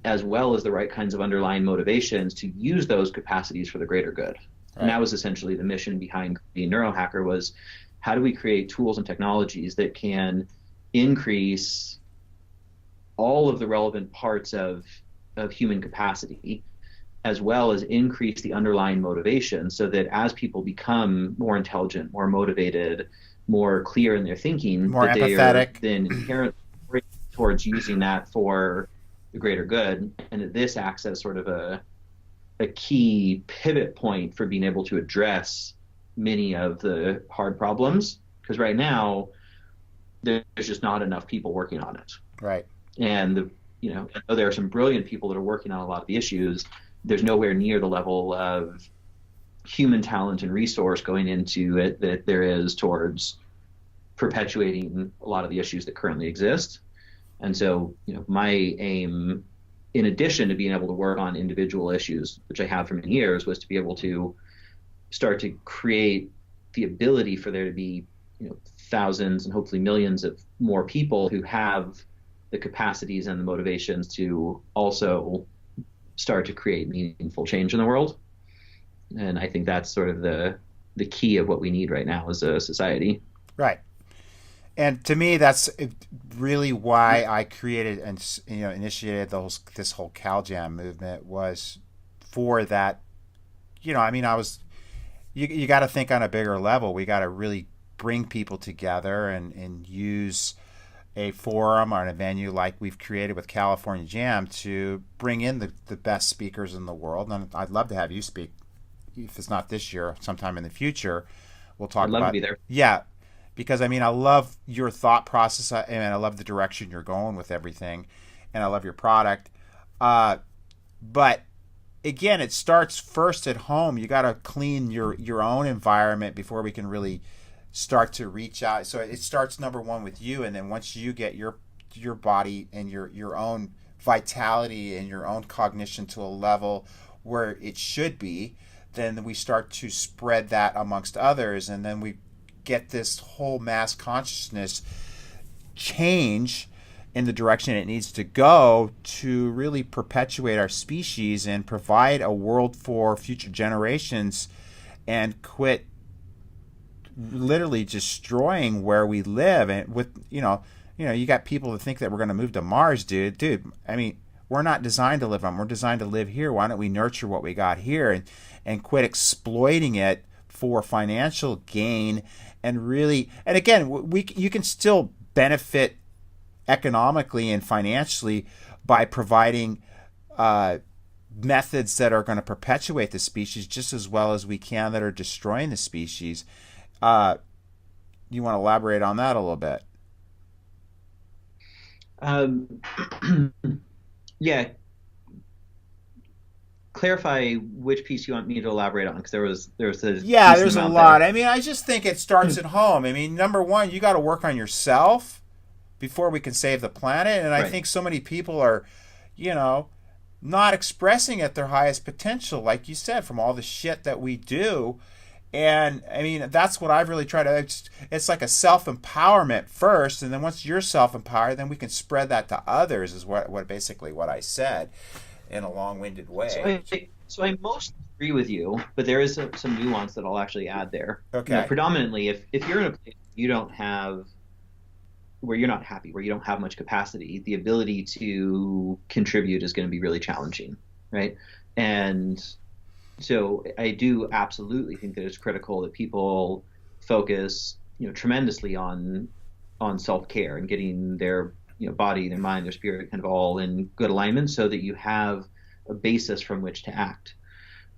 as well as the right kinds of underlying motivations to use those capacities for the greater good. Right. And that was essentially the mission behind the Neurohacker, was how do we create tools and technologies that can increase all of the relevant parts of human capacity, as well as increase the underlying motivation, so that as people become more intelligent, more motivated, more clear in their thinking, more that empathetic, they are then inherently towards using that for the greater good. And that this acts as sort of a key pivot point for being able to address many of the hard problems, because right now there's just not enough people working on it. Right. And there are some brilliant people that are working on a lot of the issues. There's nowhere near the level of human talent and resource going into it that there is towards perpetuating a lot of the issues that currently exist. And so, my aim, in addition to being able to work on individual issues, which I have for many years, was to be able to start to create the ability for there to be, thousands and hopefully millions of more people who have the capacities and the motivations to also start to create meaningful change in the world. And I think that's sort of the key of what we need right now as a society. Right. And to me, that's really why I created and initiated this whole CalJam movement, was for that. You got to think on a bigger level. We got to really bring people together and use a forum or a venue like we've created with California Jam to bring in the best speakers in the world. And I'd love to have you speak, if it's not this year, sometime in the future. We'll talk about. I'd love to be there. Yeah, because I love your thought process, and I love the direction you're going with everything, and I love your product. But again, it starts first at home. You got to clean your own environment before we can really start to reach out. So it starts number one with you, and then once you get your body and your own vitality and your own cognition to a level where it should be, then we start to spread that amongst others, and then we get this whole mass consciousness change in the direction it needs to go to really perpetuate our species and provide a world for future generations, and quit literally destroying where we live. And with you got people that think that we're going to move to Mars, dude. I mean, we're not designed to live on. We're designed to live here. Why don't we nurture what we got here and quit exploiting it for financial gain? And really, and again, you can still benefit economically and financially by providing methods that are going to perpetuate the species just as well as we can that are destroying the species. You want to elaborate on that a little bit? Yeah. Clarify which piece you want me to elaborate on, because there's there's a lot there. I mean, I just think it starts at home. I mean, number one, you got to work on yourself before we can save the planet. And I think so many people are, not expressing at their highest potential, like you said, from all the shit that we do. And I mean, that's what I've really tried to, it's like a self-empowerment first. And then once you're self-empowered, then we can spread that to others, is what basically what I said in a long-winded way. So I mostly agree with you, but there is some nuance that I'll actually add there. Okay. Predominantly, if you're in a place where you're not happy, where you don't have much capacity, the ability to contribute is going to be really challenging, right? And so I do absolutely think that it's critical that people focus, tremendously on self-care and getting their body, their mind, their spirit kind of all in good alignment, so that you have a basis from which to act.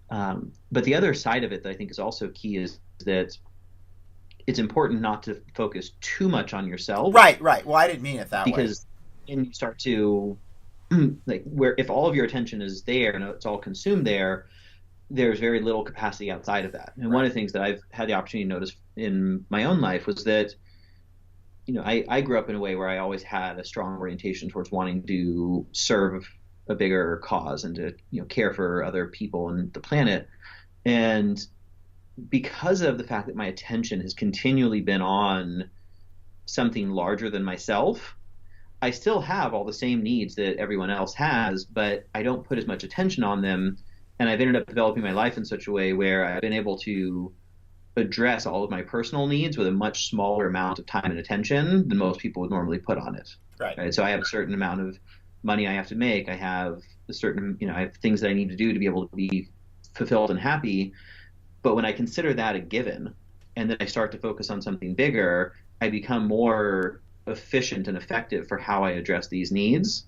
But the other side of it that I think is also key is that it's important not to focus too much on yourself. Right. Well, I didn't mean it that way. Because then you start to, where if all of your attention is there and it's all consumed there, there's very little capacity outside of that. And one of the things that I've had the opportunity to notice in my own life was that, I grew up in a way where I always had a strong orientation towards wanting to serve a bigger cause and to, care for other people and the planet. And because of the fact that my attention has continually been on something larger than myself, I still have all the same needs that everyone else has, but I don't put as much attention on them. And I've ended up developing my life in such a way where I've been able to address all of my personal needs with a much smaller amount of time and attention than most people would normally put on it. Right? So I have a certain amount of money I have to make. I have a certain, I have things that I need to do to be able to be fulfilled and happy. But when I consider that a given, and then I start to focus on something bigger, I become more efficient and effective for how I address these needs,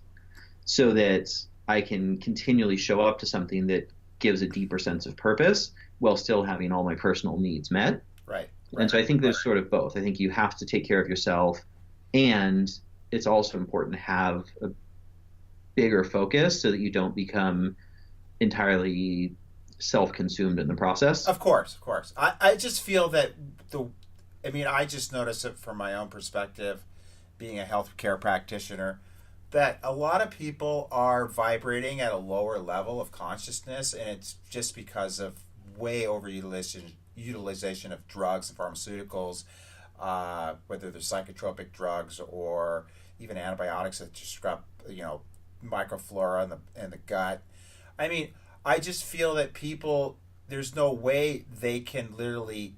so that I can continually show up to something that gives a deeper sense of purpose while still having all my personal needs met. Right. And so I think there's sort of both. I think you have to take care of yourself, and it's also important to have a bigger focus so that you don't become entirely self-consumed in the process. Of course. I just feel that I just notice it from my own perspective, being a healthcare practitioner, that a lot of people are vibrating at a lower level of consciousness, and it's just because of way utilization of drugs and pharmaceuticals, whether they're psychotropic drugs or even antibiotics that disrupt, microflora in the gut. I mean, I just feel that people, there's no way they can literally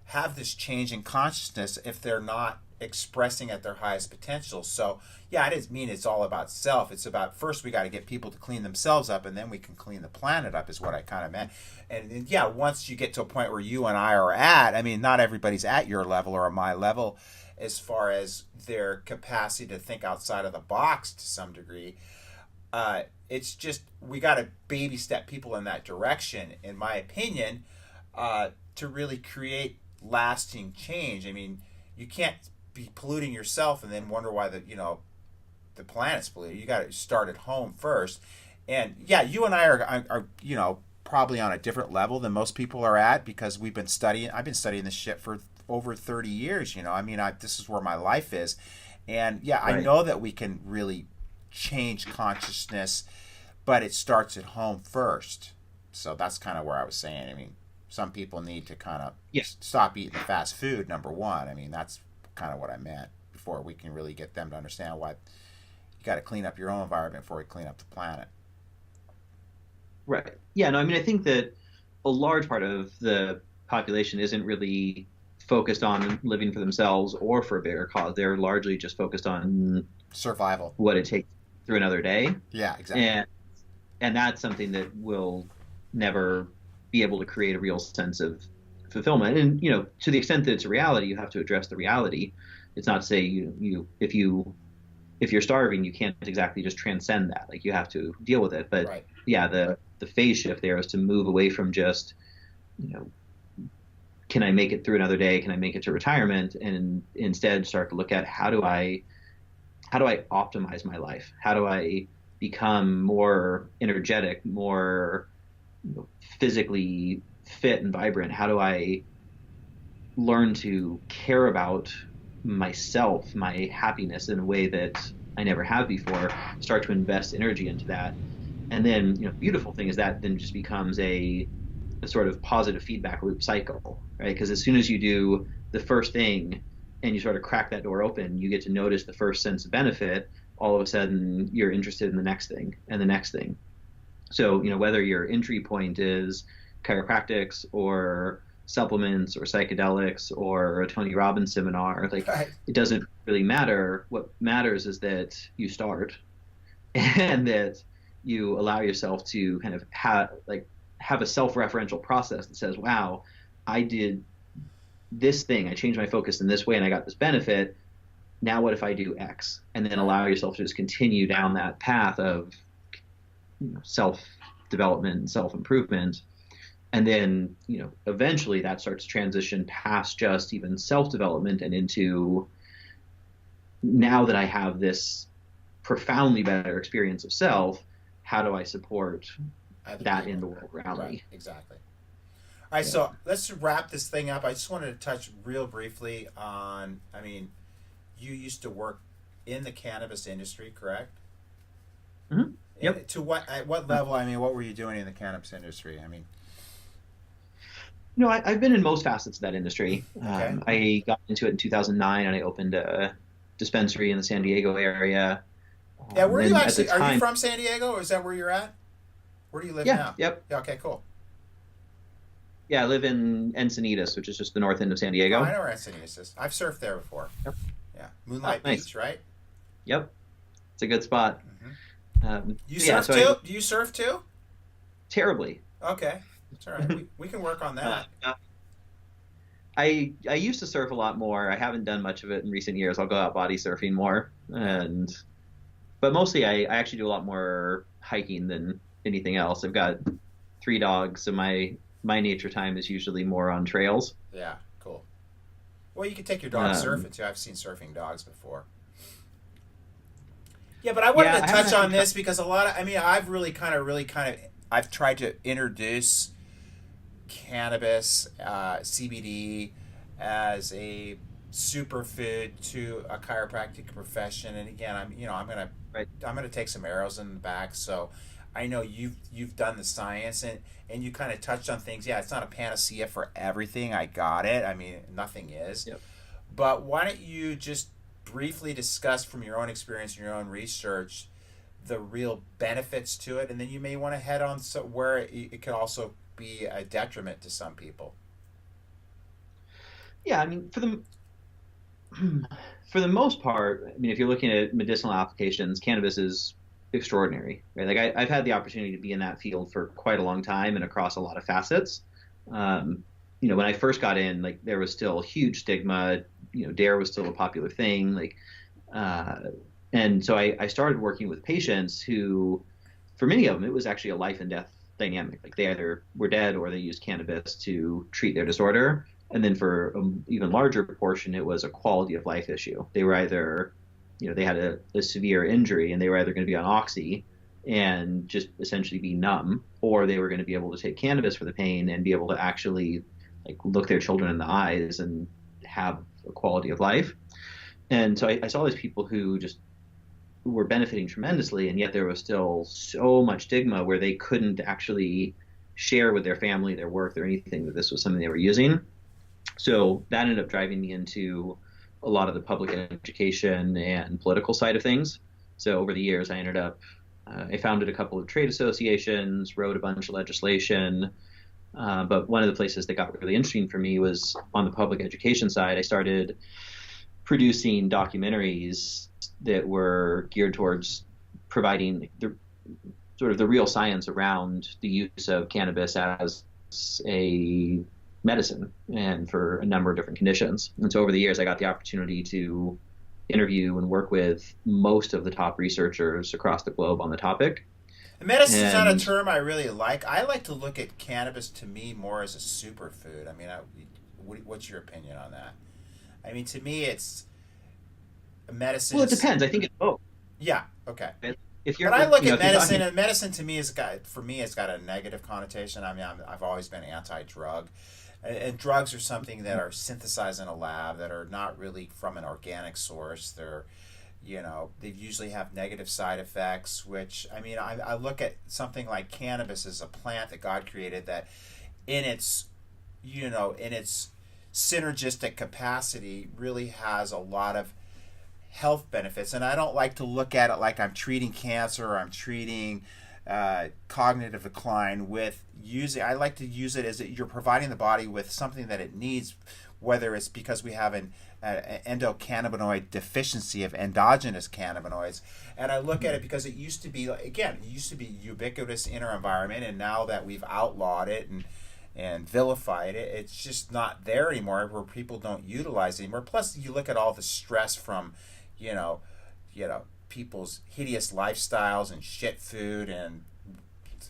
have this change in consciousness if they're not expressing at their highest potential. So, yeah, I didn't mean it's all about self. It's about, first we got to get people to clean themselves up, and then we can clean the planet up, is what I kind of meant. And yeah, once you get to a point where you and I are at, I mean, not everybody's at your level or at my level as far as their capacity to think outside of the box to some degree. It's just, we got to baby step people in that direction, in my opinion, to really create lasting change. I mean, you can't be polluting yourself and then wonder why the planet's polluted. You got to start at home first. And yeah, you and I are probably on a different level than most people are at, because we've been studying. I've been studying this shit for over 30 years. I mean, this is where my life is, and yeah, I Right. know that we can really change consciousness, but it starts at home first. So that's kind of where I was saying. I mean, some people need to kind of Yeah. stop eating fast food. Number one, I mean, that's kind of what I meant before we can really get them to understand why you got to clean up your own environment before you clean up the planet. Right. Yeah. No, I mean, I think that a large part of the population isn't really focused on living for themselves or for a bigger cause. They're largely just focused on Survival. what it takes through another day. Yeah, exactly. And that's something that will never be able to create a real sense of fulfillment. And, to the extent that it's a reality, you have to address the reality. It's not to say if you're starving, you can't exactly just transcend that. Like, you have to deal with it. But Right. yeah, the phase shift there is to move away from just, you know, can I make it through another day? Can I make it to retirement? And instead start to look at how do I optimize my life? How do I become more energetic, more physically fit and vibrant? How do I learn to care about myself, my happiness in a way that I never have before? Start to invest energy into that. And then, beautiful thing is that then just becomes a sort of positive feedback loop cycle, right? Because as soon as you do the first thing and you sort of crack that door open, you get to notice the first sense of benefit. All of a sudden, you're interested in the next thing and the next thing. So, whether your entry point is chiropractics or supplements or psychedelics or a Tony Robbins seminar, like, Right. it doesn't really matter. What matters is that you start and that you allow yourself to kind of have a self-referential process that says, wow, I did this thing, I changed my focus in this way and I got this benefit. Now what if I do X? And then allow yourself to just continue down that path of self-development and self-improvement. And then, eventually that starts to transition past just even self-development and into, now that I have this profoundly better experience of self, how do I support Other that people. in the world around Right. me? Exactly. All right, Yeah. so let's wrap this thing up. I just wanted to touch real briefly on, I mean, you used to work in the cannabis industry, correct? Mm-hmm. Yep. At what level? I mean, what were you doing in the cannabis industry? I mean, No, I've been in most facets of that industry. okay. I got into it in 2009 and I opened a dispensary in the San Diego area. Yeah, where are you And at the actually? Are you time, from San Diego, or is that where you're at? Where do you live yeah, now? yep. Yeah, okay, cool. Yeah, I live in Encinitas, which is just the north end of San Oh, I Diego. know where Endogenous is. I've surfed there before. Yep. Yeah, Oh, Moonlight nice. Beach, right? Yep. It's a good spot. Hmm. You Yeah, surf so too? Do you surf too? terribly. Okay, it's all right. We can work on Uh, that. I used to surf a lot more. I haven't done much of it in recent years. I'll go out body surfing more, but mostly I actually do a lot more hiking than anything else. I've got 3 dogs, so my nature time is usually more on trails. Yeah, cool. Well, you can take your dog Um, surfing too. I've seen surfing dogs before. Yeah, but I wanted yeah, to I haven't touch on actually tried. this because a lot of, I mean, I've really I've tried to introduce cannabis, CBD, as a superfood to a chiropractic profession. And again, Right. I'm gonna take some arrows in the back. So I know you've done the science and you kind of touched on things. Yeah, it's not a panacea for everything. I got it. I mean, nothing is. Yep. But why don't you just briefly discuss from your own experience and your own research the real benefits to it, and then you may want to head on where it could also be a detriment to some people. Yeah, I mean, for the most part, I mean, if you're looking at medicinal applications, cannabis is extraordinary, right? Like, I've had the opportunity to be in that field for quite a long time and across a lot of facets. Um, when I first got in, like, there was still huge stigma. Dare was still a popular thing. Like, uh, and so I started working with patients who, for many of them, it was actually a life and death dynamic. Like, they either were dead or they used cannabis to treat their disorder. And then for an even larger proportion, it was a quality of life issue. They were either, they had a severe injury and they were either going to be on oxy and just essentially be numb, or they were going to be able to take cannabis for the pain and be able to actually like look their children in the eyes and have a quality of life. And so I saw these people who just were benefiting tremendously, and yet there was still so much stigma where they couldn't actually share with their family, their work, or anything that this was something they were using. So that ended up driving me into a lot of the public education and political side of things. So over the years, I ended up, I founded a couple of trade associations, wrote a bunch of legislation. But one of the places that got really interesting for me was on the public education side. I started producing documentaries that were geared towards providing the sort of the real science around the use of cannabis as a medicine and for a number of different conditions. And so over the years, I got the opportunity to interview and work with most of the top researchers across the globe on the topic. Medicine is not a term I really like. I like to look at cannabis, to me, more as a superfood. I mean, what's your opinion on that? I mean, to me, it's medicine. Well, it depends. I think it's both. Yeah. Okay. If you're, but I look at medicine, and medicine to me it's got a negative connotation. I mean, I've always been anti-drug, and drugs are something that are synthesized in a lab that are not really from an organic source. They're, they usually have negative side effects. Which I mean, I look at something like cannabis as a plant that God created that, in its synergistic capacity, really has a lot of health benefits. And I don't like to look at it like I'm treating cancer or I'm treating cognitive decline I like to use it as you're providing the body with something that it needs, whether it's because we have an endocannabinoid deficiency of endogenous cannabinoids. And I look at it because it used to be ubiquitous in our environment, and now that we've outlawed it and vilified it, it's just not there anymore, where people don't utilize it anymore. Plus, you look at all the stress from people's hideous lifestyles and shit food and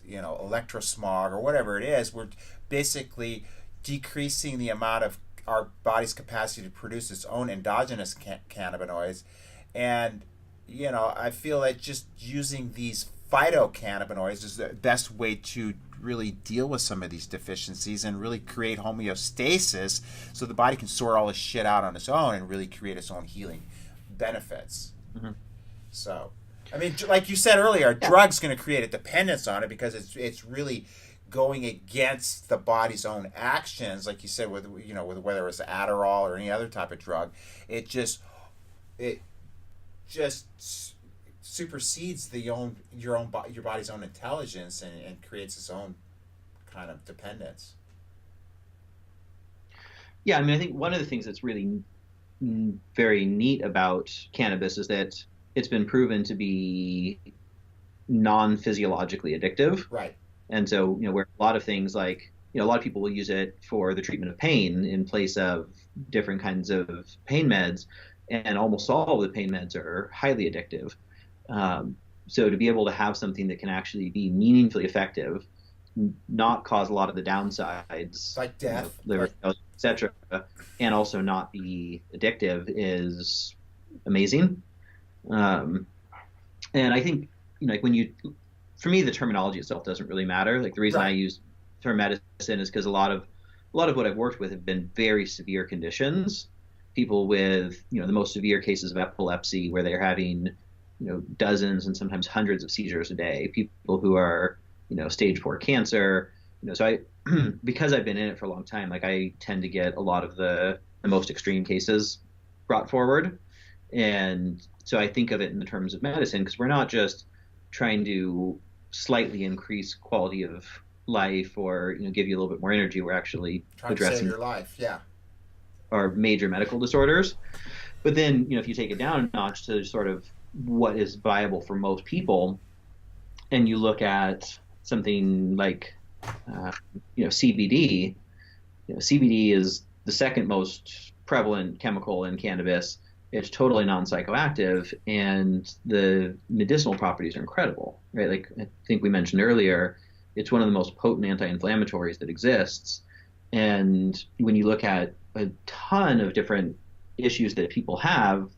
electrosmog or whatever it is. We're basically decreasing the amount of our body's capacity to produce its own endogenous cannabinoids. And I feel that just using these phytocannabinoids is the best way to really deal with some of these deficiencies and really create homeostasis, so the body can sort all this shit out on its own and really create its own healing benefits. Mm-hmm. So, I mean, like you said earlier, drug's going to create a dependence on it because it's really going against the body's own actions. Like you said, with whether it's Adderall or any other type of drug, it just supersedes your body's own intelligence and creates its own kind of dependence. Yeah, I mean, I think one of the things that's really very neat about cannabis is that it's been proven to be non-physiologically addictive. Right. And so, where a lot of things like, a lot of people will use it for the treatment of pain in place of different kinds of pain meds, and almost all of the pain meds are highly addictive. So to be able to have something that can actually be meaningfully effective, not cause a lot of the downsides, like death, liver failure, etc., and also not be addictive is amazing. And I think, like for me, the terminology itself doesn't really matter. Like the reason I use the term medicine is because a lot of what I've worked with have been very severe conditions. People with, the most severe cases of epilepsy where they're having, dozens and sometimes hundreds of seizures a day. People who are, stage 4 cancer. So I, because I've been in it for a long time, like I tend to get a lot of the most extreme cases brought forward. And so I think of it in the terms of medicine, because we're not just trying to slightly increase quality of life or, give you a little bit more energy. We're actually trying to save your life. Yeah. Or major medical disorders. But then, if you take it down a notch to sort of what is viable for most people, and you look at something like, CBD, CBD is the second most prevalent chemical in cannabis. It's totally non-psychoactive, and the medicinal properties are incredible, right? Like I think we mentioned earlier, it's one of the most potent anti-inflammatories that exists. And when you look at a ton of different issues that people have,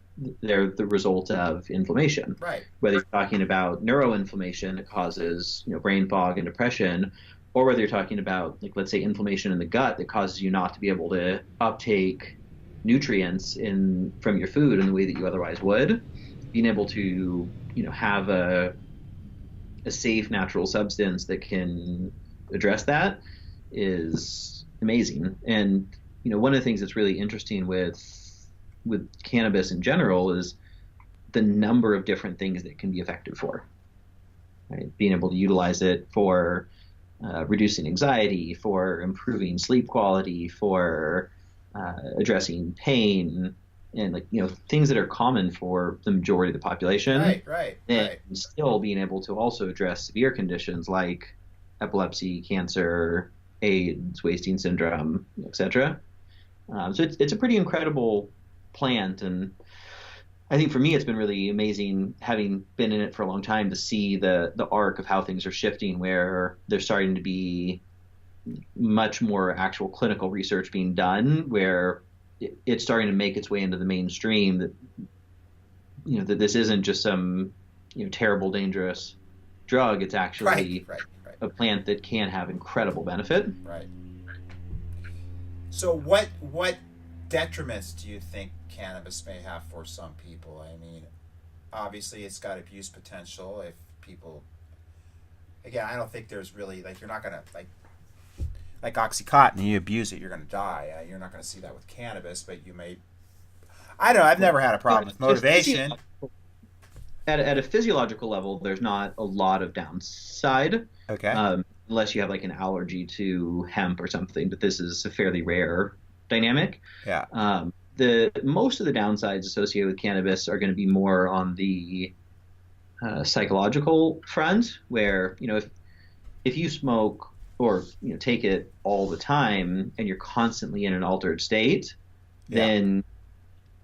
they're the result of inflammation. Right. Whether you're talking about neuroinflammation that causes brain fog and depression, or whether you're talking about, like, let's say, inflammation in the gut that causes you not to be able to uptake nutrients from your food in the way that you otherwise would, being able to have a safe natural substance that can address that is amazing. And one of the things that's really interesting with cannabis in general is the number of different things that it can be effective for. Right? Being able to utilize it for reducing anxiety, for improving sleep quality, for addressing pain, and things that are common for the majority of the population. Right. And still being able to also address severe conditions like epilepsy, cancer, AIDS, wasting syndrome, etc. So it's a pretty incredible plant, and I think for me it's been really amazing, having been in it for a long time, to see the arc of how things are shifting, where there's starting to be much more actual clinical research being done, where it's starting to make its way into the mainstream, that that this isn't just some terrible, dangerous drug. It's actually right. a plant that can have incredible benefit. Right. So what detriments do you think cannabis may have for some people? I mean, obviously it's got abuse potential. If people, again, I don't think there's really, like, you're not gonna, like Oxycontin, you abuse it, you're gonna die. You're not gonna see that with cannabis, but you may. I don't know. I've never had a problem with motivation. At a physiological level, there's not a lot of downside. Okay. Unless you have like an allergy to hemp or something, but this is a fairly rare dynamic. Yeah. The most of the downsides associated with cannabis are going to be more on the psychological front, where if you smoke or take it all the time and you're constantly in an altered state, then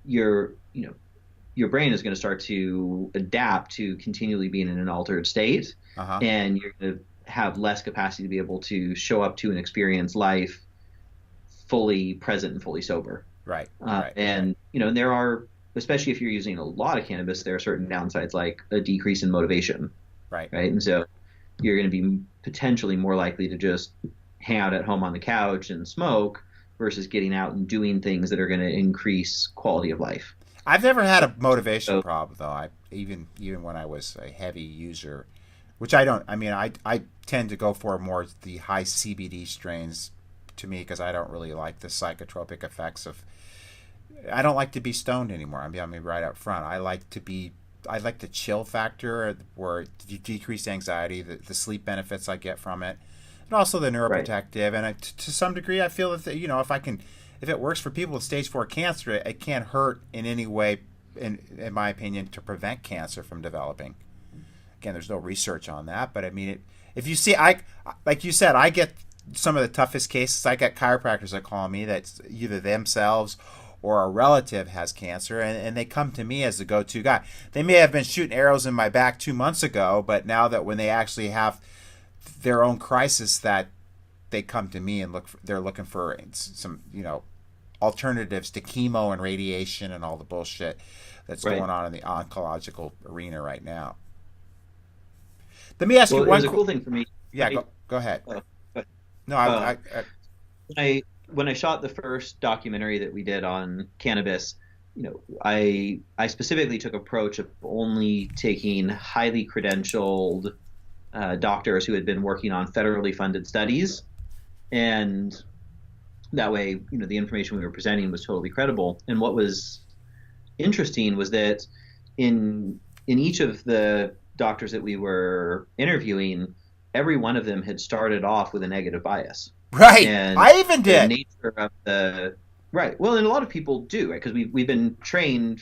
your brain is going to start to adapt to continually being in an altered state, and you're going to have less capacity to be able to show up to and experience life fully present and fully sober. Right. And there are, especially if you're using a lot of cannabis, there are certain downsides, like a decrease in motivation. Right. And so you're going to be potentially more likely to just hang out at home on the couch and smoke versus getting out and doing things that are going to increase quality of life. I've never had a motivation problem, though. Even when I was a heavy user, which I don't. I mean, I tend to go for more the high CBD strains, to me, because I don't really like the psychotropic effects of. I don't like to be stoned anymore. I mean, right up front, I like the chill factor, where you decrease anxiety, the sleep benefits I get from it, and also the neuroprotective. And to some degree, I feel that if it works for people with stage 4 cancer, it can't hurt in any way, in my opinion, to prevent cancer from developing. Again, there's no research on that, but I mean, if you see, like you said, I get some of the toughest cases. I get chiropractors that call me that's either themselves or a relative has cancer, and they come to me as the go-to guy. They may have been shooting arrows in my back 2 months ago, but now that when they actually have their own crisis, that they come to me and they're looking for some alternatives to chemo and radiation and all the bullshit that's going on in the oncological arena right now. Let me ask you one. Well, it was a cool thing for me. Yeah, go ahead. No, when I shot the first documentary that we did on cannabis, I specifically took approach of only taking highly credentialed doctors who had been working on federally funded studies, and that way, the information we were presenting was totally credible. And what was interesting was that in each of the doctors that we were interviewing, every one of them had started off with a negative bias. Right. And I even did. The nature of well, and a lot of people do, right? Because we've been trained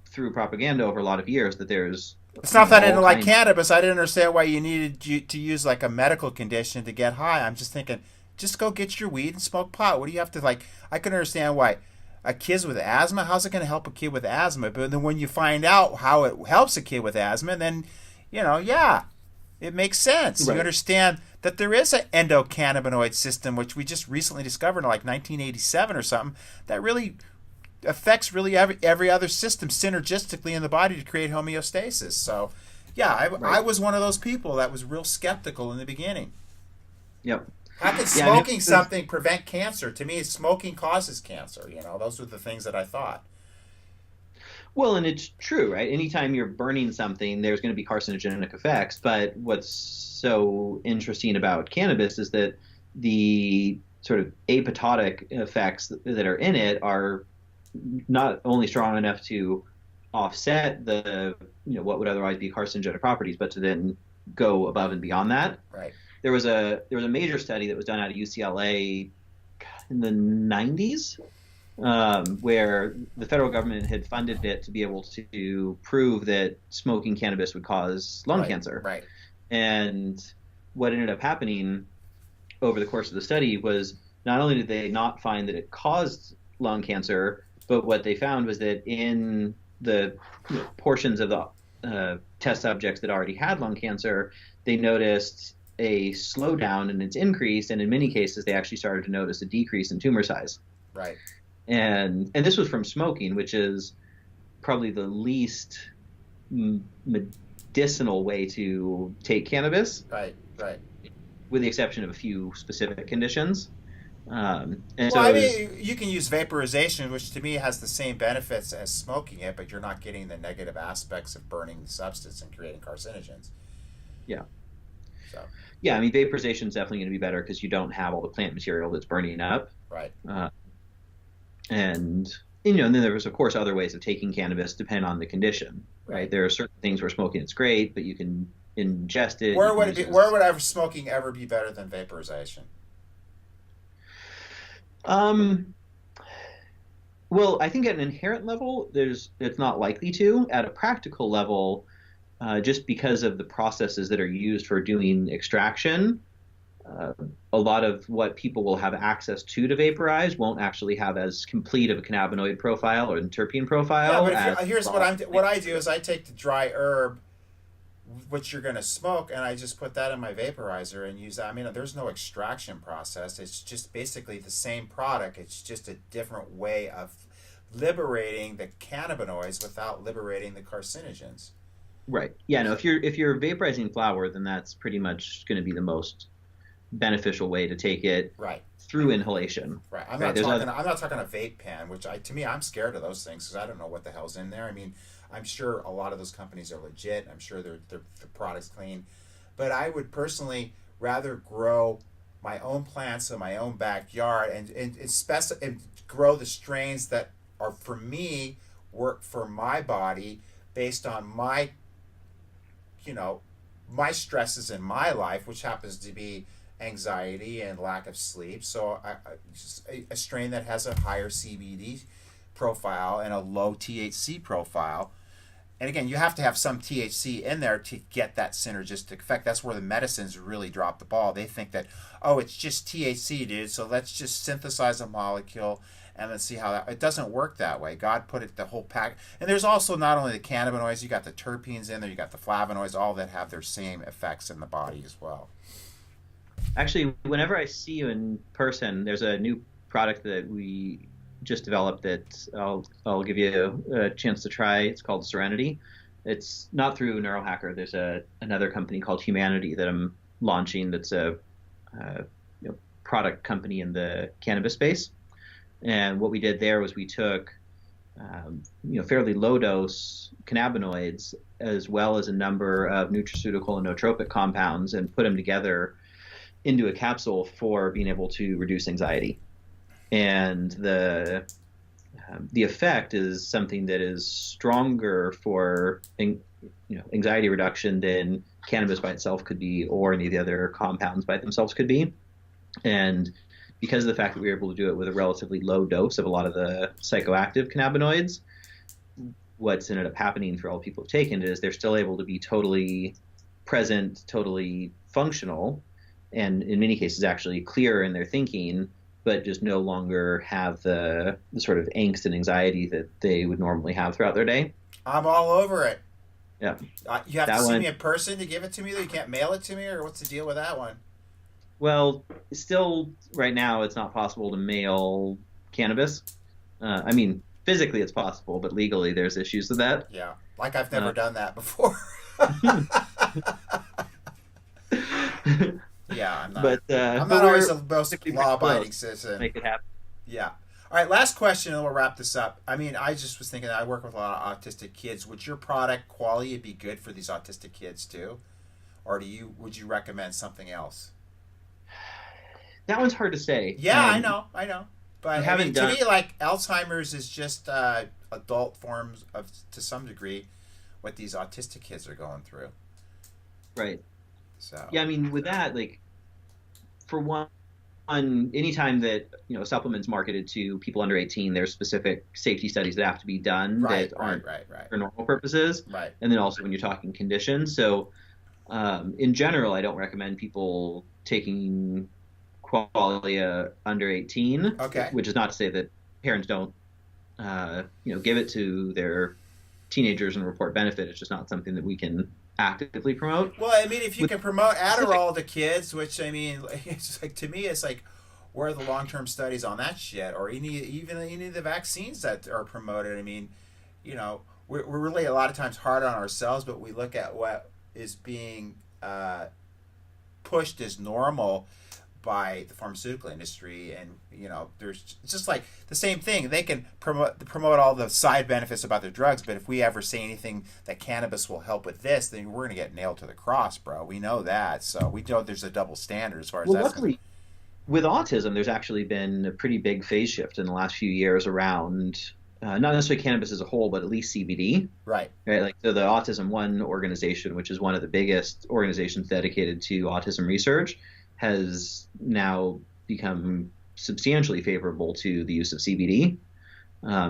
through propaganda over a lot of years that there's. It's not that I didn't like cannabis. I didn't understand why you needed to use like a medical condition to get high. I'm just thinking, just go get your weed and smoke pot. What do you have to like? I can understand why a kid with asthma. How's it going to help a kid with asthma? But then when you find out how it helps a kid with asthma, then it makes sense. Right. You understand that there is an endocannabinoid system, which we just recently discovered in like 1987 or something, that really affects really every other system synergistically in the body to create homeostasis. So, yeah, I was one of those people that was real skeptical in the beginning. Yep. How could Yeah, I mean, smoking something prevent cancer? To me, smoking causes cancer. Those were the things that I thought. well, and it's true, right? Anytime you're burning something, there's going to be carcinogenic effects. But what's so interesting about cannabis is that the sort of apoptotic effects that are in it are not only strong enough to offset the what would otherwise be carcinogenic properties, but to then go above and beyond that. Right. There was a major study that was done out of UCLA in the 90s, where the federal government had funded it to be able to prove that smoking cannabis would cause lung cancer. Right. And what ended up happening over the course of the study was not only did they not find that it caused lung cancer, but what they found was that in the portions of the test subjects that already had lung cancer, they noticed a slowdown in its increase, and in many cases, they actually started to notice a decrease in tumor size. Right. And this was from smoking, which is probably the least medicinal way to take cannabis. Right. Right. With the exception of a few specific conditions. You can use vaporization, which to me has the same benefits as smoking it, but you're not getting the negative aspects of burning the substance and creating carcinogens. Yeah. So. Yeah, I mean, vaporization is definitely going to be better because you don't have all the plant material that's burning up. Right. And then there was, of course, other ways of taking cannabis depending on the condition. Right. There are certain things where smoking is great, but you can ingest it. Where would smoking ever be better than vaporization? Well, I think at an inherent level, it's not likely to. At a practical level, just because of the processes that are used for doing extraction, a lot of what people will have access to vaporize won't actually have as complete of a cannabinoid profile or terpene profile. Yeah, but here's what I do is I take the dry herb, which you're going to smoke, and I just put that in my vaporizer and use that. I mean, there's no extraction process. It's just basically the same product. It's just a different way of liberating the cannabinoids without liberating the carcinogens. Right. Yeah. No. If you're vaporizing flower, then that's pretty much going to be the most beneficial way to take it. Right. Through inhalation. Right. I'm not talking a vape pen, which to me I'm scared of those things because I don't know what the hell's in there. I mean, I'm sure a lot of those companies are legit. I'm sure the product's clean, but I would personally rather grow my own plants in my own backyard and grow the strains that are for me, work for my body based on my stresses in my life, which happens to be anxiety and lack of sleep. So a strain that has a higher CBD profile and a low THC profile. And again, you have to have some THC in there to get that synergistic effect. That's where the medicines really drop the ball. They think that, it's just THC, dude, so let's just synthesize a molecule and let's see how that... It doesn't work that way. God put it the whole pack. And there's also not only the cannabinoids, you got the terpenes in there, you got the flavonoids, all that have their same effects in the body as well. Actually, whenever I see you in person, there's a new product that we just developed that I'll give you a chance to try. It's called Serenity. It's not through Neurohacker. There's another company called Humanity that I'm launching. That's a product company in the cannabis space. And what we did there was we took fairly low dose cannabinoids as well as a number of nutraceutical and nootropic compounds and put them together into a capsule for being able to reduce anxiety. And the effect is something that is stronger for anxiety reduction than cannabis by itself could be, or any of the other compounds by themselves could be. And because of the fact that we were able to do it with a relatively low dose of a lot of the psychoactive cannabinoids, what's ended up happening for all the people who've taken it is they're still able to be totally present, totally functional, and in many cases actually clear in their thinking, but just no longer have the sort of angst and anxiety that they would normally have throughout their day. I'm all over it. Yeah. You have to see me in person to give it to me, though? You can't mail it to me, or what's the deal with that one? Well, still, right now, it's not possible to mail cannabis. I mean, physically it's possible, but legally there's issues with that. Yeah, like I've never done that before. Yeah, I'm not. I'm not always the most law-abiding citizen. Make it happen. Yeah. All right, last question, and we'll wrap this up. I mean, I just was thinking, I work with a lot of autistic kids. Would your product quality be good for these autistic kids too, or would you recommend something else? That one's hard to say. Yeah, I know. But I mean, to me, like Alzheimer's is just adult forms of, to some degree, what these autistic kids are going through. Right. So. Yeah, I mean, with that, like, for one, anytime that a supplement's marketed to people under 18, there's specific safety studies that have to be done that aren't for normal purposes. Right. And then also when you're talking conditions. So, in general, I don't recommend people taking Qualia under 18. Okay. Which is not to say that parents don't, give it to their teenagers and report benefit. It's just not something that we can actively promote. Well, I mean, if you can promote Adderall to kids, which I mean, it's like, to me, it's like, where are the long-term studies on that shit, or even any of the vaccines that are promoted? I mean, we're really a lot of times hard on ourselves, but we look at what is being pushed as normal by the pharmaceutical industry, and it's just like the same thing. They can promote all the side benefits about their drugs, but if we ever say anything that cannabis will help with this, then we're gonna get nailed to the cross, bro. We know that, so we know there's a double standard as far as that's luckily with autism, there's actually been a pretty big phase shift in the last few years around not necessarily cannabis as a whole, but at least CBD. Right. Like, so the Autism One organization, which is one of the biggest organizations dedicated to autism research, has now become substantially favorable to the use of CBD,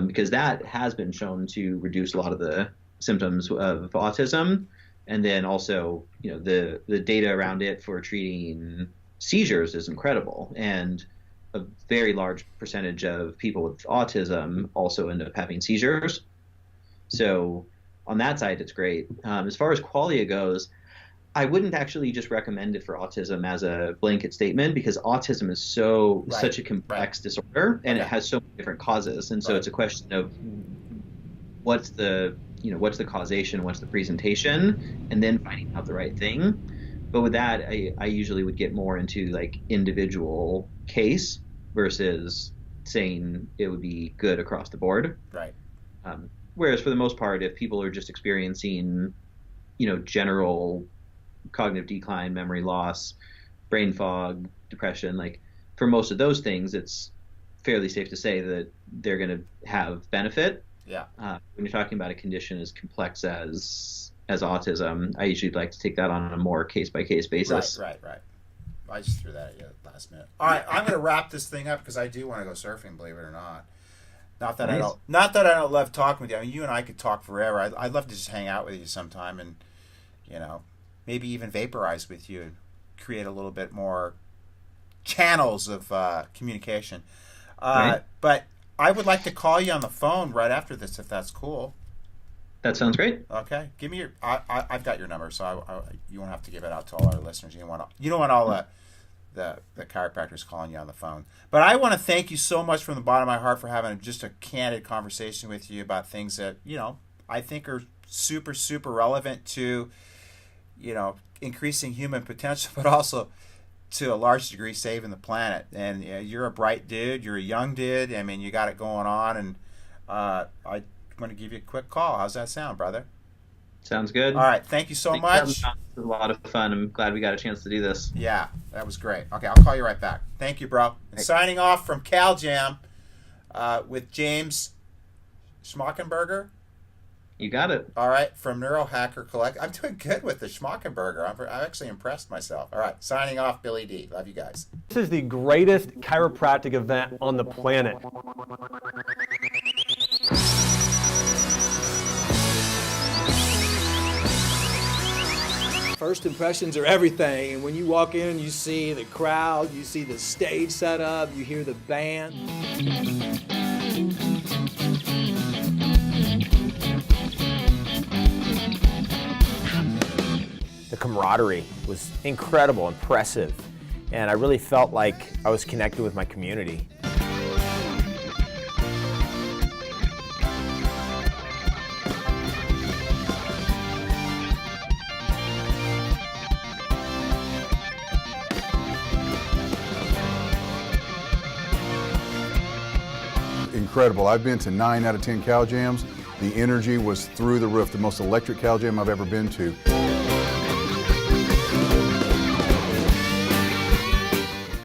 because that has been shown to reduce a lot of the symptoms of autism. And then also, the data around it for treating seizures is incredible. And a very large percentage of people with autism also end up having seizures. So on that side, it's great. As far as Qualia goes, I wouldn't actually just recommend it for autism as a blanket statement, because autism is such a complex disorder, and it has so many different causes. And so it's a question of what's the causation, what's the presentation, and then finding out the right thing. But with that, I usually would get more into like individual case versus saying it would be good across the board. Right. Whereas for the most part, if people are just experiencing, general cognitive decline, memory loss, brain fog, depression, like for most of those things, it's fairly safe to say that they're going to have benefit. Yeah. When you're talking about a condition as complex as autism, I usually like to take that on a more case-by-case basis. Right. I just threw that at you last minute. All right, I'm going to wrap this thing up because I do want to go surfing, believe it or not. Not that I don't love talking with you. I mean, you and I could talk forever. I'd love to just hang out with you sometime and, maybe even vaporize with you and create a little bit more channels of communication. But I would like to call you on the phone right after this, if that's cool. That sounds great. Okay, give me your. I've got your number, so you won't have to give it out to all our listeners. You don't want all the chiropractors calling you on the phone. But I want to thank you so much from the bottom of my heart for having just a candid conversation with you about things that I think are super, super relevant to increasing human potential, but also to a large degree saving the planet. And you're a bright dude. You're a young dude. I mean, you got it going on, and I'm going to give you a quick call. How's that sound, brother? Sounds good. All right. Thank you so much. It was a lot of fun. I'm glad we got a chance to do this. Yeah, that was great. Okay, I'll call you right back. Thank you, bro. And signing off from CalJam with James Schmachtenberger. You got it. All right, from Neurohacker Collect. I'm doing good with the Schmachtenberger. I'm actually impressed myself. All right, signing off, Billy D. Love you guys. This is the greatest chiropractic event on the planet. First impressions are everything, and when you walk in, you see the crowd, you see the stage set up, you hear the band. The camaraderie was incredible, impressive, and I really felt like I was connected with my community. incredible. I've been to 9 out of 10 cow jams. The energy was through the roof, the most electric cow jam I've ever been to.